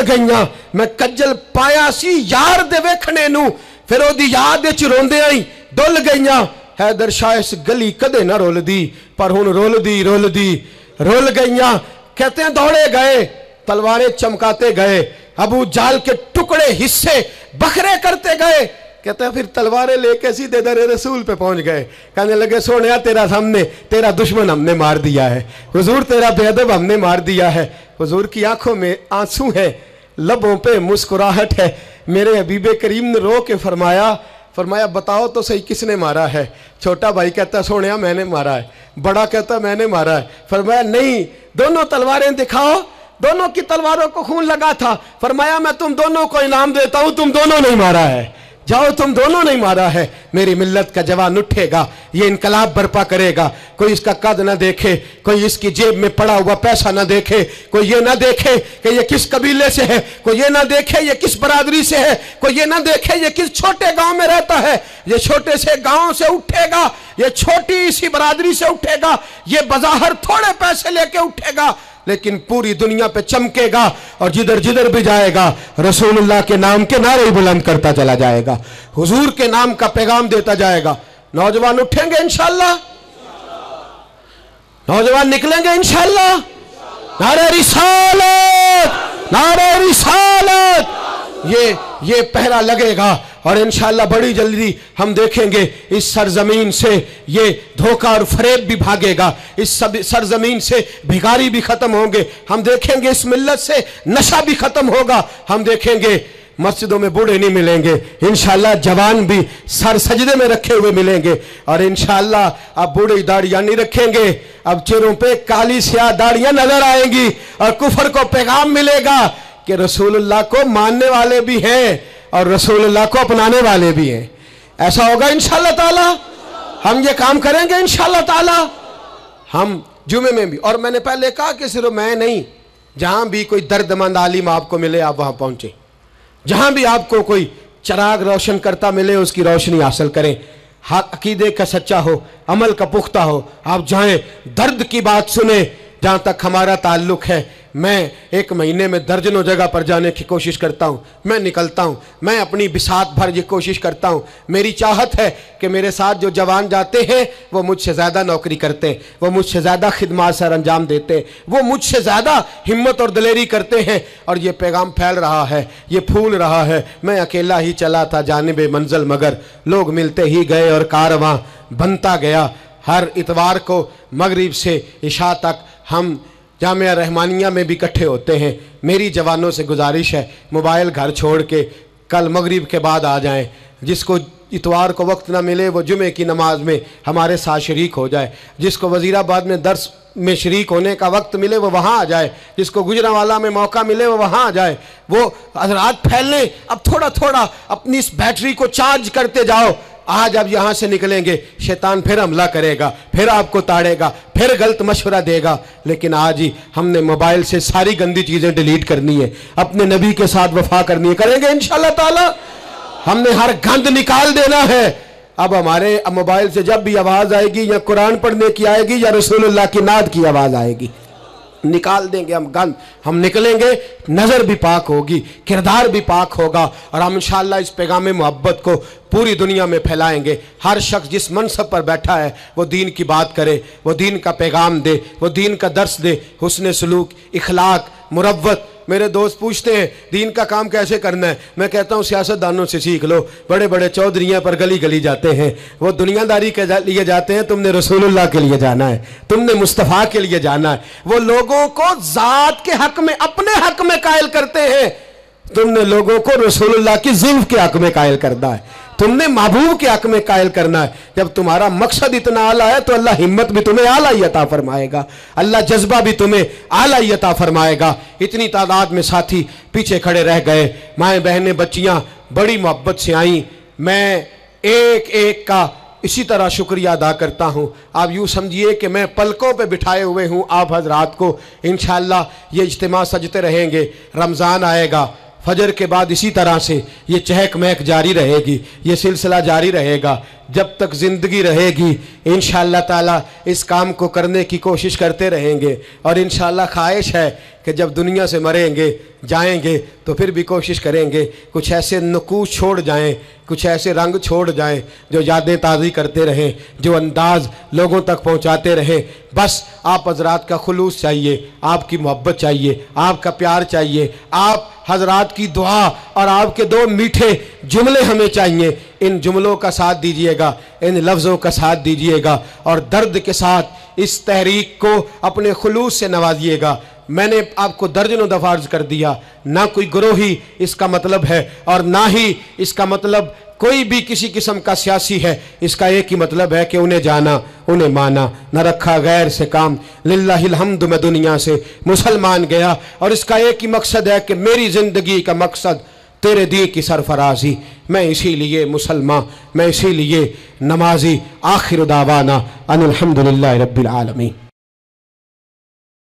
गईयां। मैं कज्जल पाया सी यार दे वेखने नू, फिर ओदी याद विच रोंदियां ही डुल गईयां। हैदर शाह इस गली कदे ना रुलदी पर हुण रुल गईयां। कहते हैं दौड़े गए, तलवारें चमकाते गए, अबू जाल के टुकड़े हिस्से बखरे करते गए। कहते हैं फिर तलवारें लेके सीधे दर रसूल पे पहुंच गए। कहने लगे सोनिया तेरा सामने तेरा दुश्मन हमने मार दिया है, हुजूर तेरा बेअदब हमने मार दिया है। हुजूर की आंखों में आंसू है, लबों पे मुस्कुराहट है। मेरे हबीबे करीम ने रो के फरमाया बताओ तो सही किसने मारा है? छोटा भाई कहता सोनिया मैंने मारा है, बड़ा कहता मैंने मारा है। फरमाया नहीं, दोनों तलवारें दिखाओ, दोनों की तलवारों को खून लगा था। फरमाया मैं तुम दोनों को इनाम देता हूं, तुम दोनों नहीं मारा है, जाओ तुम दोनों नहीं मारा है। मेरी मिल्लत का जवान उठेगा, ये इनकलाब बर्पा करेगा। कोई इसका कद ना देखे, कोई इसकी जेब में पड़ा हुआ पैसा ना देखे, कोई ये ना देखे कि ये किस कबीले से है, कोई ये ना देखे ये किस बरादरी से है, कोई ये ना देखे ये किस छोटे गांव में रहता है। ये छोटे से गांव से उठेगा, ये छोटी सी बरादरी से उठेगा, ये बज़ाहिर थोड़े पैसे लेके उठेगा लेकिन पूरी दुनिया पे चमकेगा और जिधर जिधर भी जाएगा रसूलुल्लाह के नाम के नारे बुलंद करता चला जाएगा, हुजूर के नाम का पैगाम देता जाएगा। नौजवान उठेंगे इंशाअल्लाह, नौजवान निकलेंगे इंशाअल्लाह। नारे रिसालत ये पहरा लगेगा और इंशाअल्लाह बड़ी जल्दी हम देखेंगे इस सरजमीन से ये धोखा और फरेब भी भागेगा, इस सरजमीन से भिखारी भी खत्म होंगे। हम देखेंगे इस मिल्लत से नशा भी खत्म होगा। हम देखेंगे मस्जिदों में बूढ़े नहीं मिलेंगे, इंशाअल्लाह जवान भी सर सजदे में रखे हुए मिलेंगे। और इंशाअल्लाह अब बूढ़े दाढ़ियाँ नहीं रखेंगे, अब चेहरों पे काली स्याह दाढ़ियाँ नजर आएंगी और कुफर को पैगाम मिलेगा कि रसूलुल्लाह को मानने वाले भी हैं और रसूलुल्लाह को अपनाने वाले भी हैं। ऐसा होगा इंशाअल्लाह ताला, हम ये काम करेंगे इंशाअल्लाह ताला। हम जुमे में भी, और मैंने पहले कहा कि सिर्फ मैं नहीं, जहां भी कोई दर्दमंद आलिम आपको मिले आप वहां पहुंचे, जहां भी आपको कोई चराग रोशन करता मिले उसकी रोशनी हासिल करें। अकीदे का सच्चा हो, अमल का पुख्ता हो, आप जाएं, दर्द की बात सुने। जहां तक हमारा ताल्लुक है, मैं एक महीने में दर्जनों जगह पर जाने की कोशिश करता हूं, मैं निकलता हूं, मैं अपनी बिसात भर ये कोशिश करता हूं। मेरी चाहत है कि मेरे साथ जो जवान जाते हैं वो मुझसे ज़्यादा नौकरी करते हैं, वो मुझसे ज़्यादा खिदमत सर अंजाम देते हैं, वो मुझसे ज़्यादा हिम्मत और दिलेरी करते हैं। और ये पैगाम फैल रहा है, ये फूल रहा है। मैं अकेला ही चला था जानिबे मंजिल, मगर लोग मिलते ही गए और कारवां बनता गया। हर इतवार को मगरिब से इशा तक हम जामिया रहमानिया में भी इकट्ठे होते हैं। मेरी जवानों से गुजारिश है, मोबाइल घर छोड़ के कल मगरिब के बाद आ जाएं। जिसको इतवार को वक्त ना मिले वो जुमे की नमाज में हमारे साथ शरीक हो जाए। जिसको वज़ीराबाद में दर्स में शरीक होने का वक्त मिले वो वहाँ आ जाए। जिसको गुजरांवाला में मौका मिले वो वहाँ आ जाए। वो हज़रात फैलने, अब थोड़ा थोड़ा अपनी इस बैटरी को चार्ज करते जाओ। आज अब यहाँ से निकलेंगे, शैतान फिर हमला करेगा, फिर आपको ताड़ेगा, फिर गलत मशवरा देगा। लेकिन आज ही हमने मोबाइल से सारी गंदी चीज़ें डिलीट करनी है, अपने नबी के साथ वफा करनी है, करेंगे इंशाअल्लाह ताला। हमने हर गंद निकाल देना है। अब हमारे मोबाइल से जब भी आवाज़ आएगी या कुरान पढ़ने की आएगी या रसूलुल्लाह की नात की आवाज़ आएगी, निकाल देंगे हम गंद। हम निकलेंगे, नज़र भी पाक होगी, किरदार भी पाक होगा, और हम इंशाअल्लाह इस पैगाम मोहब्बत को पूरी दुनिया में फैलाएंगे। हर शख्स जिस मनसब पर बैठा है वो दीन की बात करे, वो दीन का पैगाम दे, वो दीन का दर्स दे, हुस्न सलूक, इखलाक, मुरव्वत। मेरे दोस्त पूछते हैं दीन का काम कैसे करना है, मैं कहता हूँ सियासतदानों से सीख लो। बड़े बड़े चौधरियाँ पर गली गली जाते हैं, वो दुनियादारी के लिए जाते हैं, तुमने रसूलुल्लाह के लिए जाना है, तुमने मुस्तफ़ा के लिए जाना है। वो लोगों को ज़ात के हक में, अपने हक में कायल करते हैं, तुमने लोगों को रसूलुल्लाह की ज़ुल्फ़ के हक में कायल करना है, तुमने महबूब के हक में कायल करना है। जब तुम्हारा मकसद इतना आला है तो अल्लाह हिम्मत भी तुम्हें आला ही अता फरमाएगा, अल्लाह जज्बा भी तुम्हें आला ही अता फरमाएगा। इतनी तादाद में साथी पीछे खड़े रह गए, माएँ बहनें बच्चियाँ बड़ी मोहब्बत से आईं। मैं एक एक का इसी तरह शुक्रिया अदा करता हूँ। आप यूँ समझिए कि मैं पलकों पे बिठाए हुए हूँ आप हजरात को। इंशाअल्लाह ये इज्तिमा सजते रहेंगे, रमज़ान आएगा, फजर के बाद इसी तरह से ये चहक महक जारी रहेगी, ये सिलसिला जारी रहेगा जब तक ज़िंदगी रहेगी। इंशाअल्लाह ताला इस काम को करने की कोशिश करते रहेंगे, और इंशाअल्लाह ख्वाहिश है कि जब दुनिया से मरेंगे जाएंगे तो फिर भी कोशिश करेंगे कुछ ऐसे नकूश छोड़ जाएं, कुछ ऐसे रंग छोड़ जाएं जो यादें ताज़ी करते रहें, जो अंदाज़ लोगों तक पहुंचाते रहें। बस आप हजरात का खुलूस चाहिए, आपकी मोहब्बत चाहिए, आपका प्यार चाहिए, आप हजरात की दुआ और आपके दो मीठे जुमले हमें चाहिए। इन जुमलों का साथ दीजिएगा, इन लफ्ज़ों का साथ दीजिएगा, और दर्द के साथ इस तहरीक को अपने खुलूस से नवाजिएगा। मैंने आपको दर्जनों दफ़ा अर्ज़ कर दिया, ना कोई ग्रोही इसका मतलब है और ना ही इसका मतलब कोई भी किसी किस्म का सियासी है। इसका एक ही मतलब है कि उन्हें जाना, उन्हें माना, न रखा गैर से काम। लिल्लाहिल हम्द, मैं दुनिया से मुसलमान गया, और इसका एक ही मकसद है कि मेरी ज़िंदगी का मकसद तेरे दी की सरफराजी। मैं इसीलिए मुसलमान, मैं इसीलिए नमाजी। आखिर दावाना अनिल हम्दुलिल्लाहि रब्बिल आलमीन।